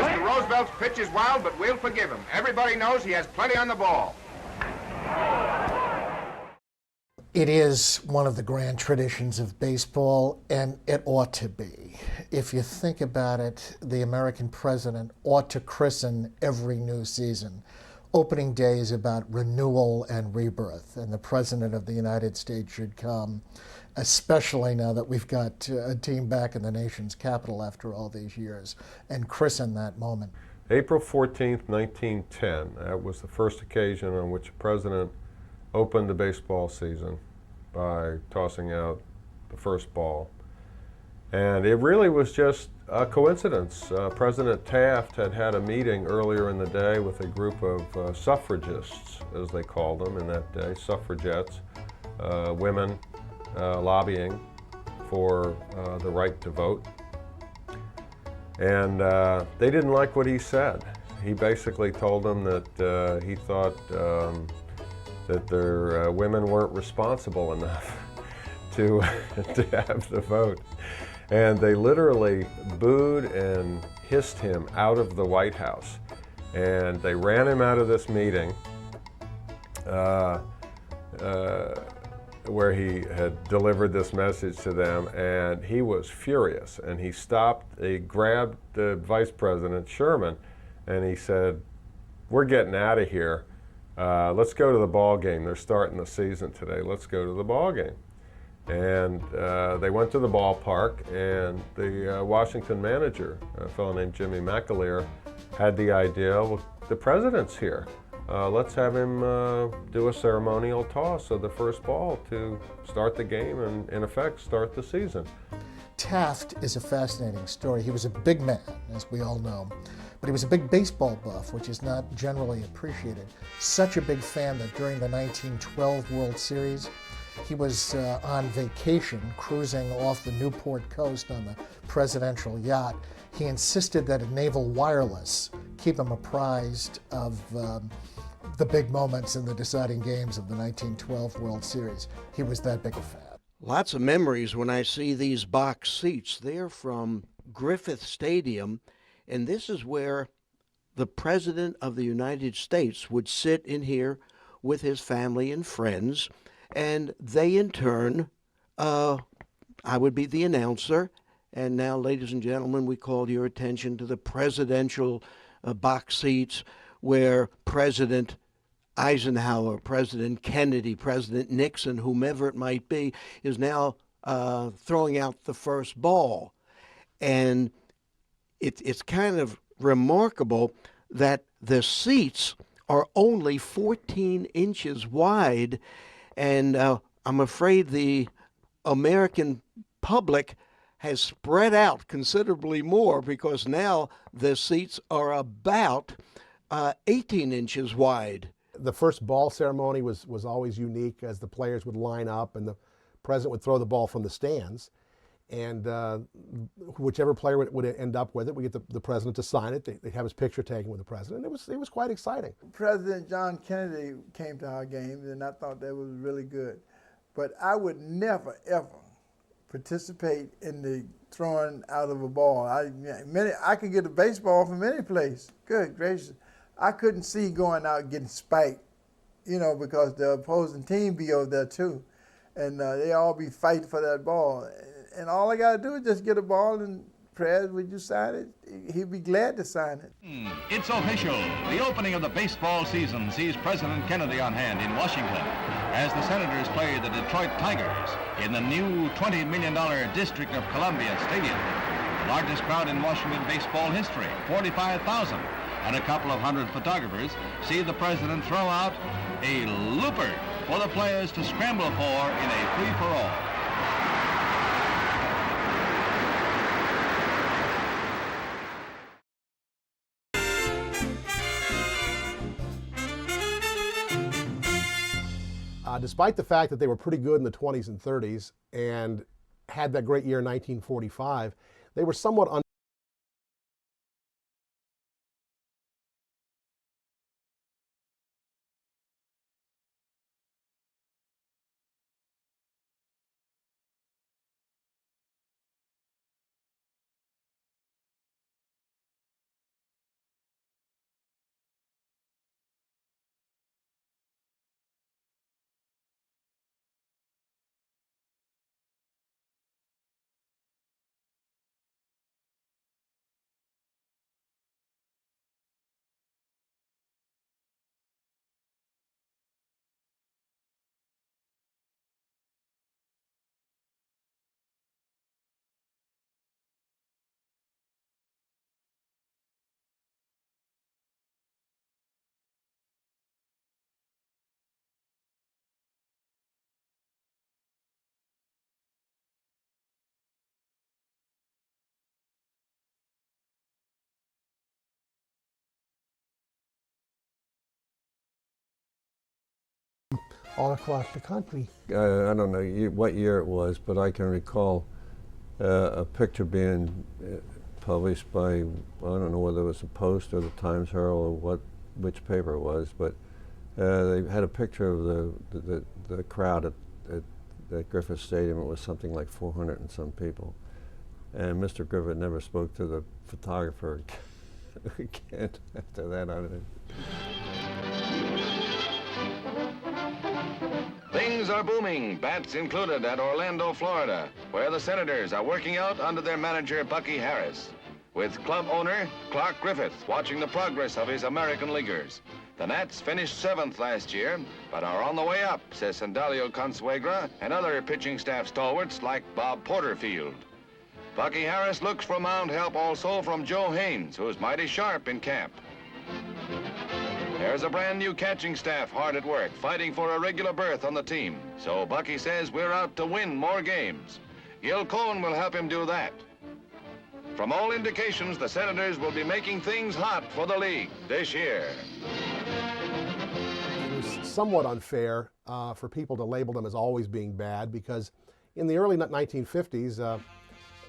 [SPEAKER 5] Mr. Roosevelt's pitch is wild, but we'll forgive him. Everybody knows he has plenty on the ball.
[SPEAKER 12] It is one of the grand traditions of baseball, and it ought to be. If you think about it, the American president ought to christen every new season. Opening day is about renewal and rebirth, and the President of the United States should come, especially now that we've got a team back in the nation's capital after all these years, and christen that moment.
[SPEAKER 20] April 14th, 1910, that was the first occasion on which a president opened the baseball season by tossing out the first ball. And it really was just a coincidence. President Taft had had a meeting earlier in the day with a group of suffragists, as they called them in that day, suffragettes, women lobbying for the right to vote. And they didn't like what he said. He basically told them that he thought that their women weren't responsible enough to have the vote. And they literally booed and hissed him out of the White House. And they ran him out of this meeting where he had delivered this message to them, and he was furious. And he stopped, he grabbed the Vice President, Sherman, and he said, "We're getting out of here. Let's go to the ball game. They're starting the season today. Let's go to the ball game." And they went to the ballpark, and the Washington manager, a fellow named Jimmy McAleer, had the idea, well, the president's here. Let's have him do a ceremonial toss of the first ball to start the game and, in effect, start the season.
[SPEAKER 12] Taft is a fascinating story. He was a big man, as we all know, but he was a big baseball buff, which is not generally appreciated. Such a big fan that during the 1912 World Series, he was on vacation, cruising off the Newport coast on the presidential yacht. He insisted that a naval wireless keep him apprised of the big moments in the deciding games of the 1912 World Series. He was that big a fan.
[SPEAKER 19] Lots of memories when I see these box seats. They're from Griffith Stadium, and this is where the President of the United States would sit in here with his family and friends. And they, in turn, I would be the announcer. And now, ladies and gentlemen, we call your attention to the presidential box seats where President Eisenhower, President Kennedy, President Nixon, whomever it might be, is now throwing out the first ball. And it's kind of remarkable that the seats are only 14 inches wide. And I'm afraid the American public has spread out considerably more, because now the seats are about 18 inches wide.
[SPEAKER 17] The first ball ceremony was always unique, as the players would line up and the president would throw the ball from the stands. And whichever player would end up with it, we get the president to sign it. They have his picture taken with the president. It was quite exciting.
[SPEAKER 4] President John Kennedy came to our games, and I thought that was really good. But I would never, ever participate in the throwing out of a ball. I could get a baseball from any place. Good gracious. I couldn't see going out getting spiked, you know, because the opposing team be over there too. And they all be fighting for that ball. And all I got to do is just get a ball and, Prez, would you sign it? He'd be glad to sign it.
[SPEAKER 3] It's official. The opening of the baseball season sees President Kennedy on hand in Washington as the Senators play the Detroit Tigers in the new $20 million District of Columbia Stadium. The largest crowd in Washington baseball history, 45,000, and a couple of hundred photographers see the president throw out a looper for the players to scramble for in a free-for-all.
[SPEAKER 17] Despite the fact that they were pretty good in the 20s and 30s and had that great year in 1945, they were somewhat
[SPEAKER 16] all across the country.
[SPEAKER 20] I don't know what year it was, but I can recall a picture being published by, I don't know whether it was the Post or the Times Herald or which paper it was, but they had a picture of the crowd at Griffith Stadium. It was something like 400 and some people. And Mr. Griffith never spoke to the photographer again after that. I don't know.
[SPEAKER 5] Things are booming, bats included, at Orlando, Florida, where the Senators are working out under their manager, Bucky Harris, with club owner Clark Griffith watching the progress of his American leaguers. The Nats finished 7th last year, but are on the way up, says Sandalio Consuegra and other pitching staff stalwarts like Bob Porterfield. Bucky Harris looks for mound help also from Joe Haynes, who's mighty sharp in camp. There's a brand new catching staff hard at work, fighting for a regular berth on the team. So Bucky says we're out to win more games. Gil Cohen will help him do that. From all indications, the Senators will be making things hot for the league this year.
[SPEAKER 17] It was somewhat unfair for people to label them as always being bad, because in the early 1950s,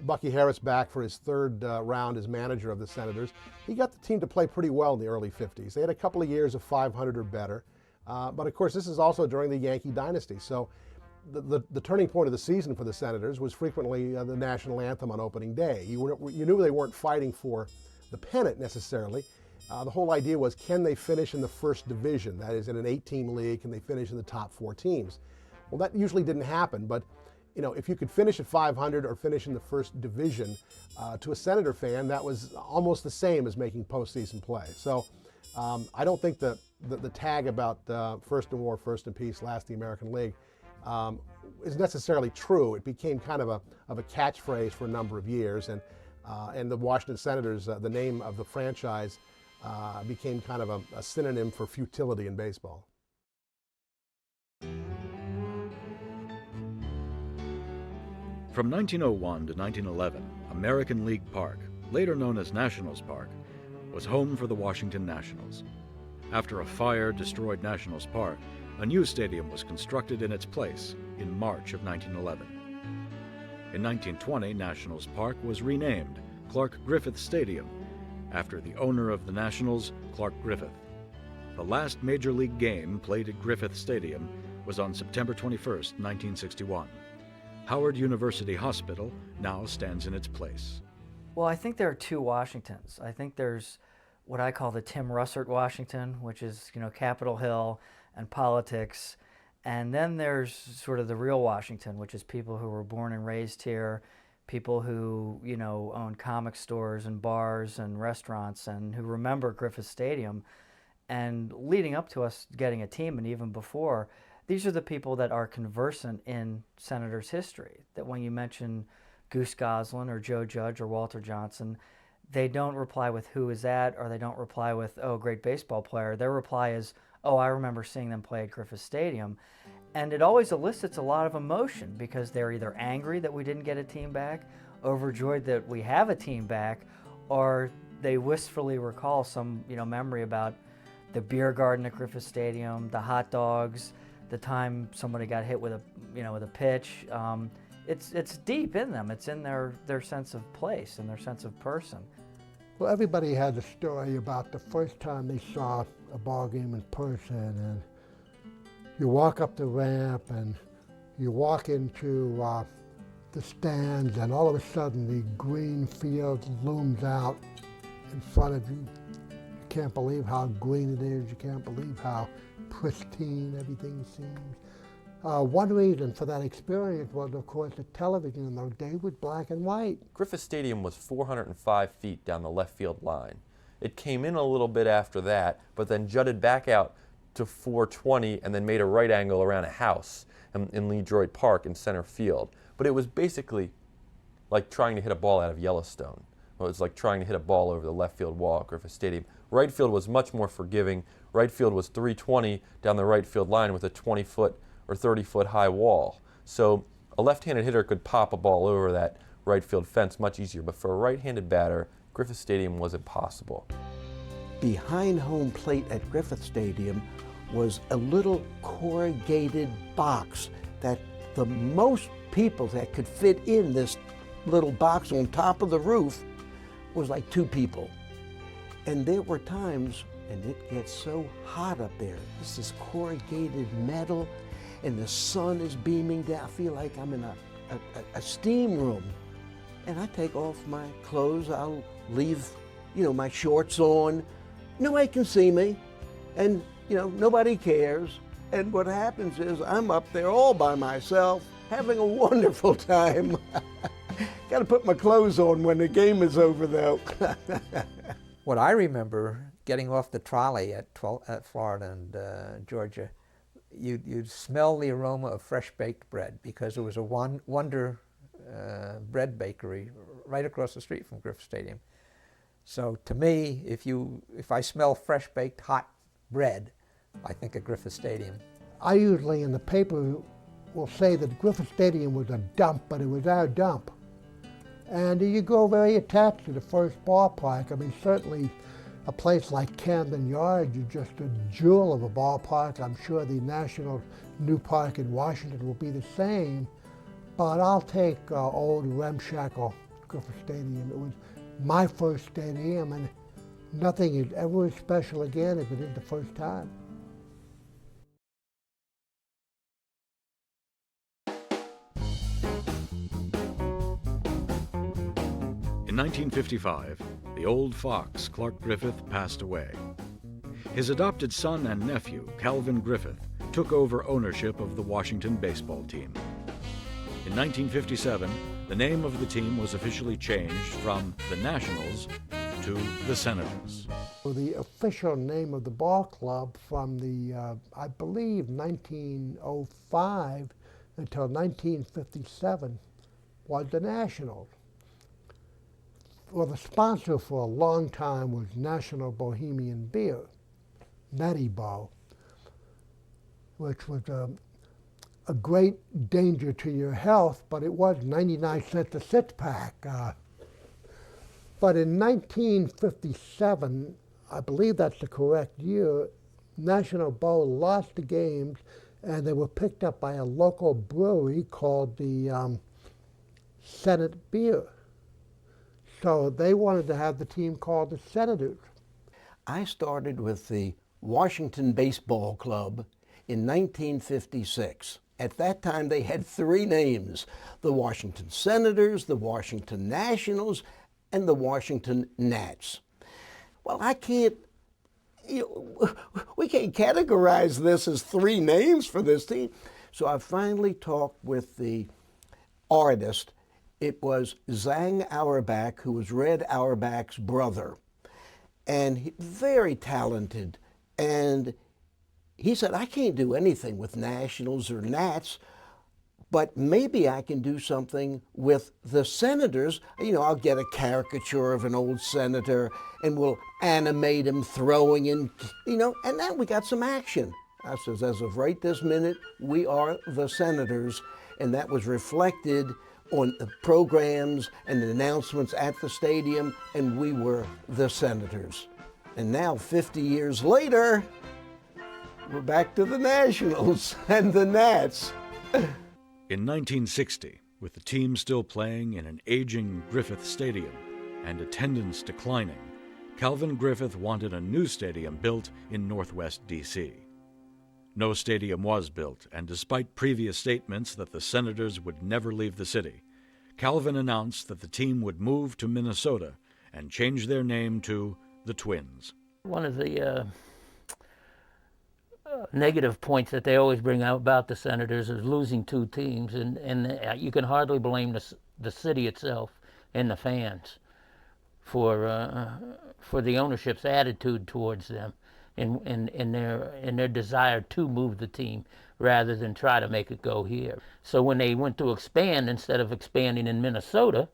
[SPEAKER 17] Bucky Harris, back for his third round as manager of the Senators, he got the team to play pretty well in the early 50s. They had a couple of years of 500 or better, but of course this is also during the Yankee dynasty. So the turning point of the season for the Senators was frequently the national anthem on opening day. You knew they weren't fighting for the pennant necessarily. The whole idea was, can they finish in the first division? That is, in an 8-team league, can they finish in the top 4 teams? Well, that usually didn't happen, but you know, if you could finish at 500 or finish in the first division, to a Senator fan, that was almost the same as making postseason play. So I don't think the tag about first in war, first in peace, last the American League is necessarily true. It became kind of a catchphrase for a number of years, and the Washington Senators, the name of the franchise, became kind of a synonym for futility in baseball.
[SPEAKER 1] From 1901 to 1911, American League Park, later known as Nationals Park, was home for the Washington Nationals. After a fire destroyed Nationals Park, a new stadium was constructed in its place in March of 1911. In 1920, Nationals Park was renamed Clark Griffith Stadium after the owner of the Nationals, Clark Griffith. The last Major League game played at Griffith Stadium was on September 21st, 1961. Howard University Hospital now stands in its place.
[SPEAKER 15] Well, I think there are two Washingtons. I think there's what I call the Tim Russert Washington, which is, Capitol Hill and politics. And then there's sort of the real Washington, which is people who were born and raised here, people who, own comic stores and bars and restaurants and who remember Griffith Stadium. And leading up to us getting a team, and even before, these are the people that are conversant in Senators' history. That when you mention Goose Goslin or Joe Judge or Walter Johnson, they don't reply with who is that, or they don't reply with, oh, great baseball player. Their reply is, oh, I remember seeing them play at Griffith Stadium. And it always elicits a lot of emotion because they're either angry that we didn't get a team back, overjoyed that we have a team back, or they wistfully recall some memory about the beer garden at Griffith Stadium, the hot dogs, the time somebody got hit with a pitch. It's deep in them. It's in their sense of place and their sense of person.
[SPEAKER 16] Well, everybody has a story about the first time they saw a ball game in person, and you walk up the ramp and you walk into the stands, and all of a sudden the green field looms out in front of you. You can't believe how green it is. You can't believe how pristine everything seems. One reason for that experience was, of course, the television in those days was black and white.
[SPEAKER 13] Griffith Stadium was 405 feet down the left field line. It came in a little bit after that, but then jutted back out to 420 and then made a right angle around a house in Lee Droid Park in center field. But it was basically like trying to hit a ball out of Yellowstone. It was like trying to hit a ball over the left field wall at Griffith Stadium. Right field was much more forgiving. Right field was 320 down the right field line with a 20-foot or 30-foot high wall. So a left-handed hitter could pop a ball over that right field fence much easier, but for a right-handed batter, Griffith Stadium was impossible.
[SPEAKER 19] Behind home plate at Griffith Stadium was a little corrugated box that the most people that could fit in this little box on top of the roof was like 2 people. And there were times, and it gets so hot up there, this is corrugated metal, and the sun is beaming down. I feel like I'm in a steam room. And I take off my clothes, I'll leave, my shorts on. Nobody can see me, and, nobody cares. And what happens is I'm up there all by myself, having a wonderful time. Got to put my clothes on when the game is over, though.
[SPEAKER 21] What I remember getting off the trolley at Florida and Georgia, you'd smell the aroma of fresh baked bread because there was a Wonder bread bakery right across the street from Griffith Stadium. So to me, if I smell fresh baked hot bread, I think of Griffith Stadium.
[SPEAKER 16] I usually in the paper will say that Griffith Stadium was a dump, but it was our dump. And you grow very attached to the first ballpark. I mean, certainly a place like Camden Yards is just a jewel of a ballpark. I'm sure the National New Park in Washington will be the same. But I'll take old ramshackle Griffith Stadium. It was my first stadium, and nothing is ever as special again if it is the first time.
[SPEAKER 1] In 1955, the old fox, Clark Griffith, passed away. His adopted son and nephew, Calvin Griffith, took over ownership of the Washington baseball team. In 1957, the name of the team was officially changed from the Nationals to the Senators.
[SPEAKER 16] The official name of the ball club from the, I believe, 1905 until 1957 was the Nationals. Well, the sponsor for a long time was National Bohemian Beer, Natty-Bo, which was a great danger to your health, but it was 99 cents a six-pack. But in 1957, I believe that's the correct year, National Bo lost the games, and they were picked up by a local brewery called the Senate beer. So they wanted to have the team called the Senators.
[SPEAKER 19] I started with the Washington Baseball Club in 1956. At that time, they had three names: the Washington Senators, the Washington Nationals, and the Washington Nats. Well, we can't categorize this as three names for this team. So I finally talked with the artist. It was Zang Auerbach, who was Red Auerbach's brother, and very talented. And he said, I can't do anything with Nationals or Nats, but maybe I can do something with the Senators. You know, I'll get a caricature of an old senator and we'll animate him throwing in, you know, and then we got some action. I says, as of right this minute, we are the Senators, and that was reflected on the programs and the announcements at the stadium, and we were the Senators. And now, 50 years later, we're back to the Nationals and the Nats.
[SPEAKER 1] In 1960, with the team still playing in an aging Griffith Stadium and attendance declining, Calvin Griffith wanted a new stadium built in Northwest D.C. No stadium was built, and despite previous statements that the Senators would never leave the city, Calvin announced that the team would move to Minnesota and change their name to the Twins.
[SPEAKER 6] One of the negative points that they always bring out about the Senators is losing two teams, and you can hardly blame the city itself and the fans for the ownership's attitude towards them in their desire to move the team rather than try to make it go here. So when they went to expand, instead of expanding in Minnesota,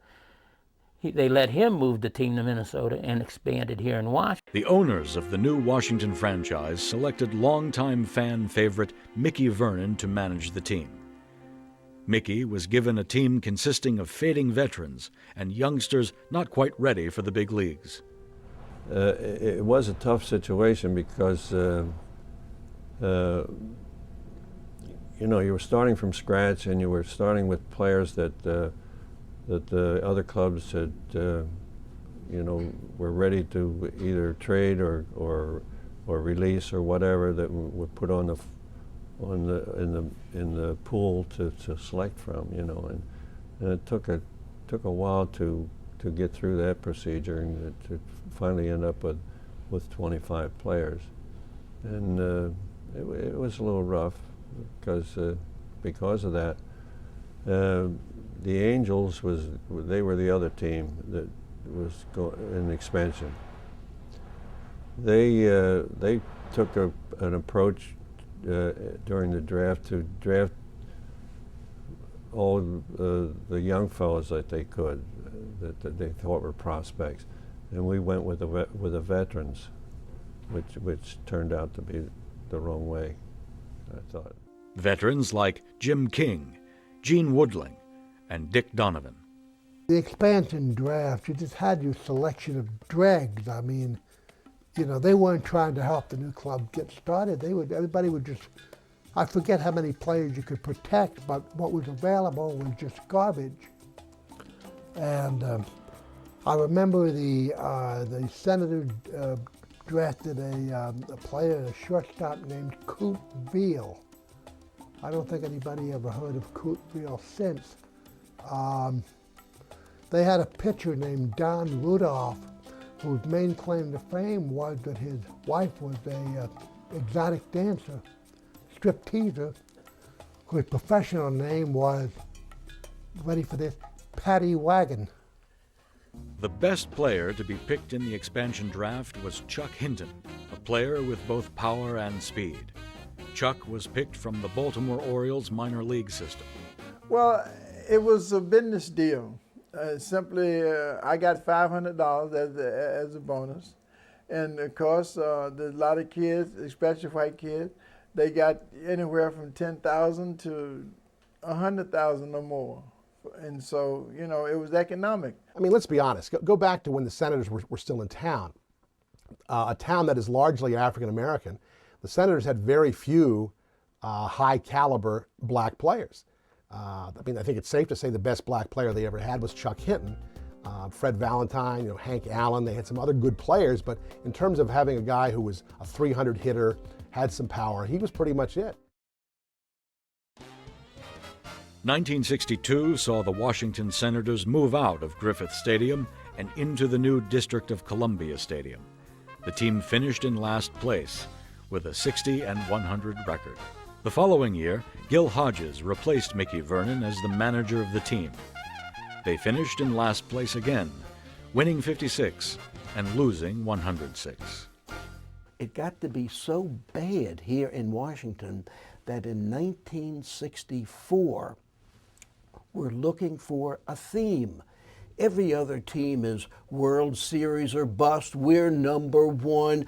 [SPEAKER 6] they let him move the team to Minnesota and expanded here in Washington.
[SPEAKER 1] The owners of the new Washington franchise selected longtime fan favorite Mickey Vernon to manage the team. Mickey was given a team consisting of fading veterans and youngsters not quite ready for the big leagues.
[SPEAKER 20] It was a tough situation because you know, you were starting from scratch, and you were starting with players that the other clubs had, you know, were ready to either trade or release or whatever that were put in the pool to select from, you know, and it took a while to get through that procedure and to finally end up with 25 players, and it was a little rough because of that. The Angels they were the other team that was in expansion. They took an approach during the draft to draft all the young fellows that they could, that they thought were prospects, and we went with the veterans, which turned out to be the wrong way, I thought.
[SPEAKER 1] Veterans like Jim King, Gene Woodling, and Dick Donovan.
[SPEAKER 16] The expansion draft, you just had your selection of dregs. I mean, you know, they weren't trying to help the new club get started. Everybody would just, I forget how many players you could protect, but what was available was just garbage. And I remember the Senators drafted a player, a shortstop named Coot Veal. I don't think anybody ever heard of Coot Veal since. They had a pitcher named Don Rudolph, whose main claim to fame was that his wife was a exotic dancer, stripteaser, whose professional name was, ready for this, Patty Wagon.
[SPEAKER 1] The best player to be picked in the expansion draft was Chuck Hinton, a player with both power and speed. Chuck was picked from the Baltimore Orioles minor league system.
[SPEAKER 4] Well, it was a business deal. Simply, I got $500 as a bonus. And of course, there's a lot of kids, especially white kids, they got anywhere from $10,000 to $100,000 or more. And so, you know, it was economic.
[SPEAKER 17] I mean, let's be honest. Go back to when the Senators were still in town, a town that is largely African American. The Senators had very few high caliber black players. I mean, I think it's safe to say the best black player they ever had was Chuck Hinton. Fred Valentine, Hank Allen, they had some other good players, but in terms of having a guy who was a 300 hitter, had some power, he was pretty much it.
[SPEAKER 1] 1962 saw the Washington Senators move out of Griffith Stadium and into the new District of Columbia Stadium. The team finished in last place with a 60-100 record. The following year, Gil Hodges replaced Mickey Vernon as the manager of the team. They finished in last place again, winning 56 and losing 106.
[SPEAKER 19] It got to be so bad here in Washington that in 1964, we're looking for a theme. Every other team is World Series or bust, we're number one.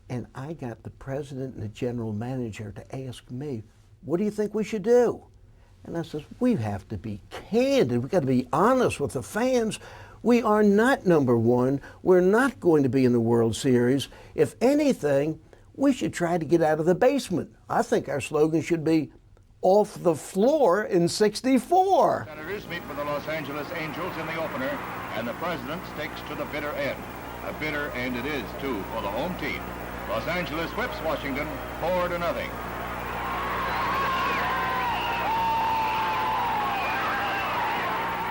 [SPEAKER 19] And I got the president and the general manager to ask me, what do you think we should do? And I says, we have to be candid. We've got to be honest with the fans. We are not number one. We're not going to be in the World Series. If anything, we should try to get out of the basement. I think our slogan should be, off the floor in 64.
[SPEAKER 3] Senators meet with the Los Angeles Angels in the opener, and the president stakes to the bitter end. A bitter end it is, too, for the home team. Los Angeles whips Washington 4-0.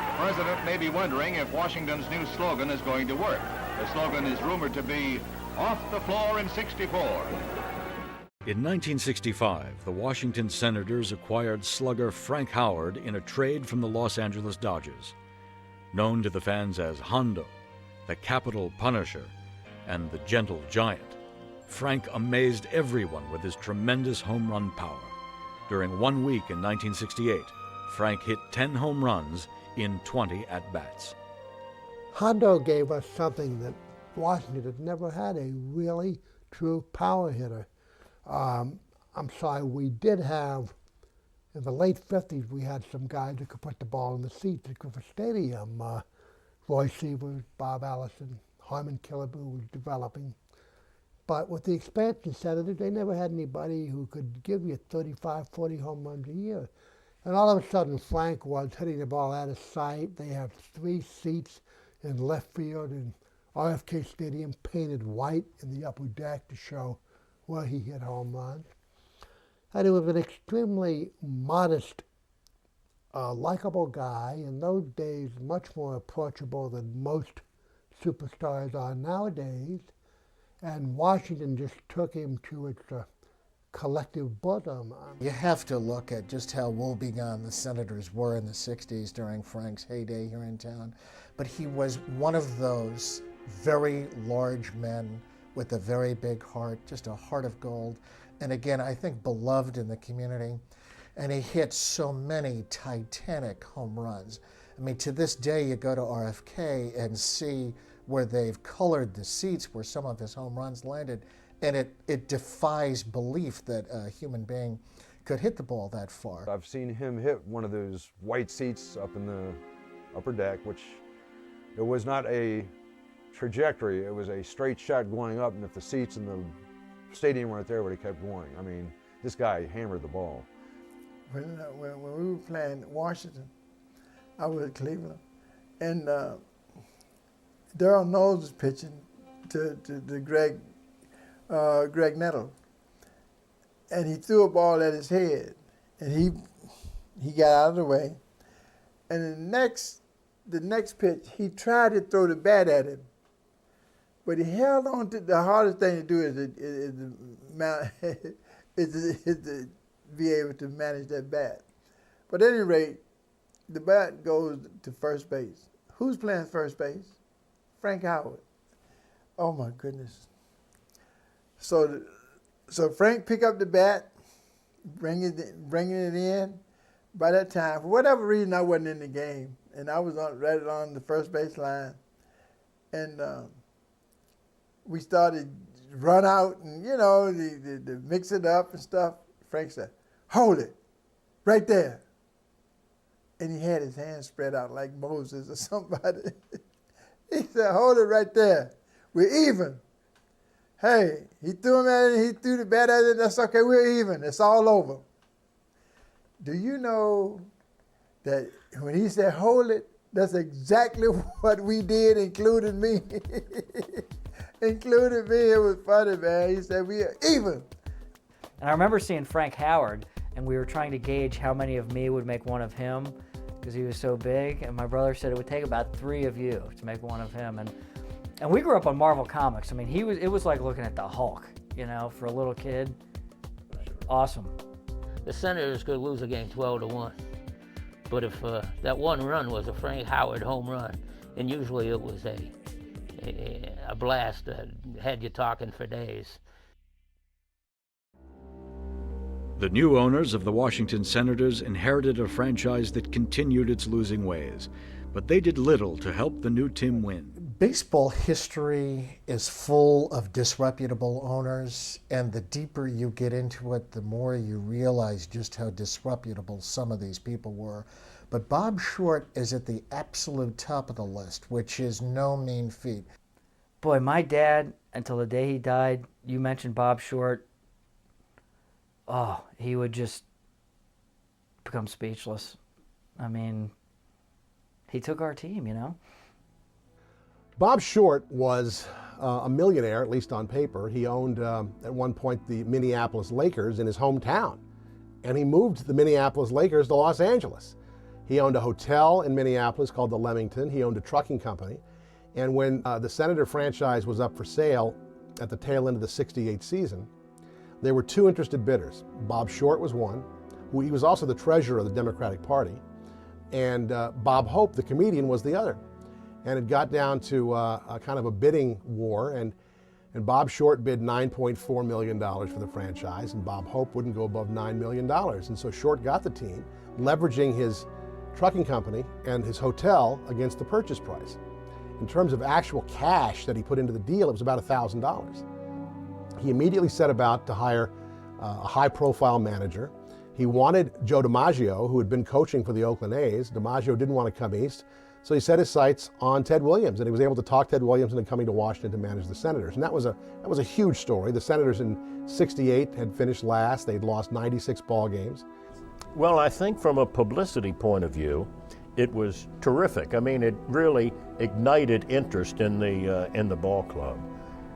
[SPEAKER 3] The president may be wondering if Washington's new slogan is going to work. The slogan is rumored to be, off the floor in 64.
[SPEAKER 1] In 1965, the Washington Senators acquired slugger Frank Howard in a trade from the Los Angeles Dodgers. Known to the fans as Hondo, the Capital Punisher, and the Gentle Giant, Frank amazed everyone with his tremendous home run power. During 1 week in 1968, Frank hit 10 home runs in 20 at-bats.
[SPEAKER 16] Hondo gave us something that Washington had never had, a really true power hitter. I'm sorry, we did have, in the late 50s, we had some guys who could put the ball in the seats at Griffith Stadium. Roy Sievers, Bob Allison, Harmon Killebrew was developing. But with the expansion Senators, they never had anybody who could give you 35, 40 home runs a year. And all of a sudden, Frank was hitting the ball out of sight. They have 3 seats in left field in RFK Stadium painted white in the upper deck to show where he hit home runs. And he was an extremely modest, likable guy. In those days, much more approachable than most superstars are nowadays. And Washington just took him to its collective bosom.
[SPEAKER 12] You have to look at just how woebegone the Senators were in the 60s during Frank's heyday here in town. But he was one of those very large men with a very big heart, just a heart of gold. And again, I think beloved in the community. And he hit so many titanic home runs. I mean, to this day, you go to RFK and see where they've colored the seats where some of his home runs landed. And it defies belief that a human being could hit the ball that far.
[SPEAKER 7] I've seen him hit one of those white seats up in the upper deck, which it was not a trajectory, it was a straight shot going up, and if the seats in the stadium weren't there, would have kept going. I mean, this guy hammered the ball.
[SPEAKER 4] When we were playing Washington, I was at Cleveland, and Darrell Knowles was pitching to Greg Nettles, and he threw a ball at his head, and he got out of the way, and the next pitch, he tried to throw the bat at him, but he held on to the hardest thing to do is to be able to manage that bat. But at any rate, the bat goes to first base. Who's playing first base? Frank Howard. Oh my goodness. So Frank picked up the bat, bringing it in. By that time, for whatever reason, I wasn't in the game, and I was right on the first base line, and we started run out and the mix it up and stuff. Frank said, "Hold it, right there," and he had his hands spread out like Moses or somebody. He said, "Hold it right there. We're even." Hey, he threw him at it. He threw the bat at it. That's okay. We're even. It's all over. Do you know that when he said, hold it, that's exactly what we did, including me. Including me, it was funny, man. He said, we are even.
[SPEAKER 15] And I remember seeing Frank Howard, and we were trying to gauge how many of me would make one of him, because he was so big. And my brother said it would take about 3 of you to make one of him. And we grew up on Marvel Comics. I mean, it was like looking at the Hulk, you know, for a little kid. Awesome.
[SPEAKER 6] The Senators could lose a game 12-1. But if that one run was a Frank Howard home run, and usually it was a blast that had you talking for days.
[SPEAKER 1] The new owners of the Washington Senators inherited a franchise that continued its losing ways, but they did little to help the new team win.
[SPEAKER 12] Baseball history is full of disreputable owners, and the deeper you get into it, the more you realize just how disreputable some of these people were. But Bob Short is at the absolute top of the list, which is no mean feat.
[SPEAKER 15] Boy, my dad, until the day he died, you mentioned Bob Short, oh, he would just become speechless. I mean, he took our team, you know?
[SPEAKER 17] Bob Short was a millionaire, at least on paper. He owned, at one point, the Minneapolis Lakers in his hometown. And he moved the Minneapolis Lakers to Los Angeles. He owned a hotel in Minneapolis called the Leamington. He owned a trucking company. And when the Senator franchise was up for sale at the tail end of the '68 season, there were 2 interested bidders. Bob Short was one, he was also the treasurer of the Democratic Party, and Bob Hope, the comedian, was the other. And it got down to a kind of a bidding war, and Bob Short bid $9.4 million for the franchise, and Bob Hope wouldn't go above $9 million. And so Short got the team, leveraging his trucking company and his hotel against the purchase price. In terms of actual cash that he put into the deal, it was about $1,000. He immediately set about to hire a high-profile manager. He wanted Joe DiMaggio, who had been coaching for the Oakland A's. DiMaggio didn't want to come east, so he set his sights on Ted Williams, and he was able to talk Ted Williams into coming to Washington to manage the Senators. And that was a huge story. The Senators in '68 had finished last. They'd lost 96 ball games.
[SPEAKER 18] Well, I think from a publicity point of view, it was terrific. I mean, it really ignited interest in the ball club.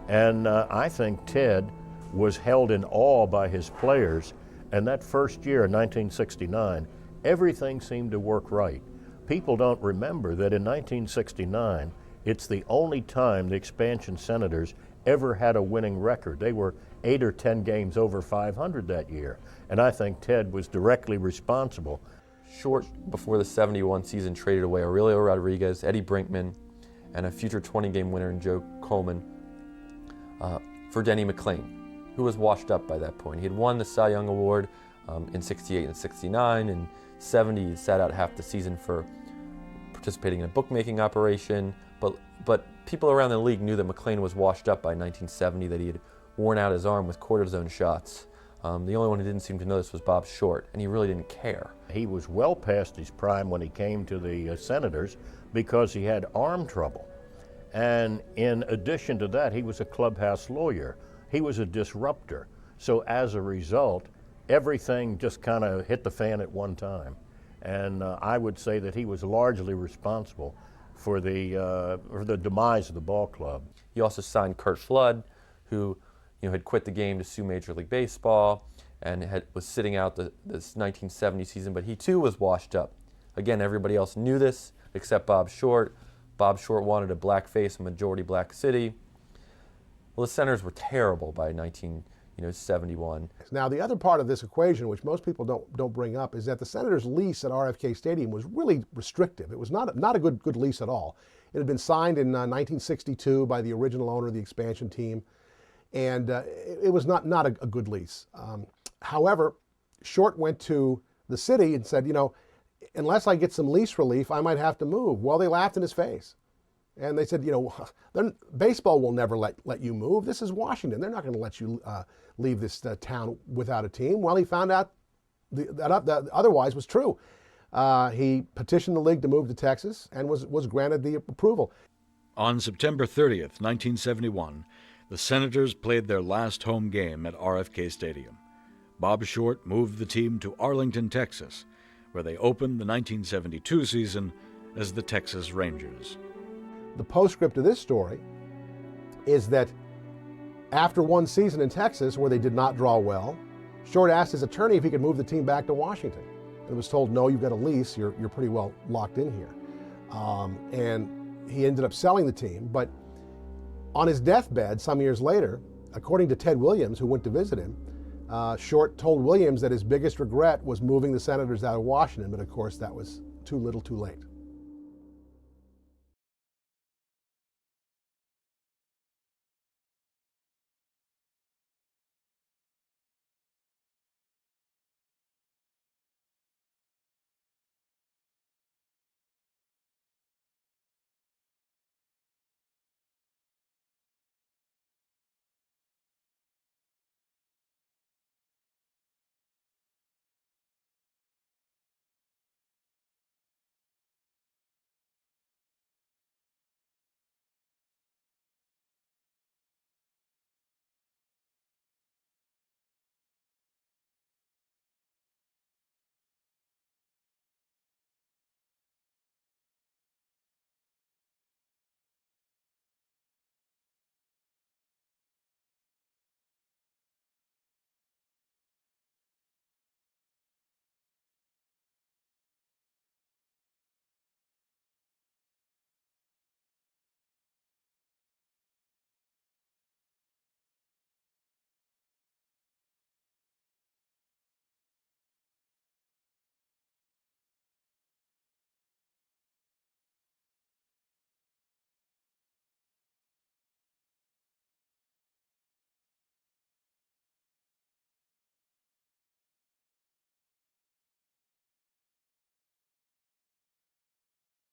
[SPEAKER 18] And I think Ted was held in awe by his players. And that first year, in 1969, everything seemed to work right. People don't remember that in 1969, it's the only time the expansion Senators ever had a winning record. They were 8 or 10 games over 500 that year. And I think Ted was directly responsible.
[SPEAKER 13] Short, before the '71 season, traded away Aurelio Rodriguez, Eddie Brinkman, and a future 20-game winner in Joe Coleman for Denny McLain, who was washed up by that point. He had won the Cy Young Award in '68 and '69. In '70, he sat out half the season for participating in a bookmaking operation. But people around the league knew that McLain was washed up by 1970, that he had worn out his arm with cortisone shots. The only one who didn't seem to know this was Bob Short, and he really didn't care.
[SPEAKER 18] He was well past his prime when he came to the Senators because he had arm trouble. And in addition to that, he was a clubhouse lawyer. He was a disruptor. So as a result, everything just kind of hit the fan at one time. And I would say that he was largely responsible for the demise of the ball club.
[SPEAKER 13] He also signed Curt Flood, who had quit the game to sue Major League Baseball and was sitting out this 1970 season, but he too was washed up. Again, everybody else knew this except Bob Short. Bob Short wanted a black face, a majority black city. Well, the Senators were terrible by 1971.
[SPEAKER 17] Now, the other part of this equation, which most people don't bring up, is that the Senators' lease at RFK Stadium was really restrictive. It was not a good lease at all. It had been signed in 1962 by the original owner of the expansion team, and it was not a good lease. However, Short went to the city and said, unless I get some lease relief, I might have to move. Well, they laughed in his face. And they said, baseball will never let you move. This is Washington. They're not going to let you leave this town without a team. Well, he found out that otherwise was true. He petitioned the league to move to Texas and was granted the approval.
[SPEAKER 1] On September 30th, 1971, the Senators played their last home game at RFK Stadium. Bob Short moved the team to Arlington, Texas, where they opened the 1972 season as the Texas Rangers.
[SPEAKER 17] The postscript to this story is that after one season in Texas where they did not draw well, Short asked his attorney if he could move the team back to Washington. And was told, no, you've got a lease, you're pretty well locked in here. And he ended up selling the team, but on his deathbed some years later, according to Ted Williams, who went to visit him, Short told Williams that his biggest regret was moving the Senators out of Washington, but of course that was too little too late.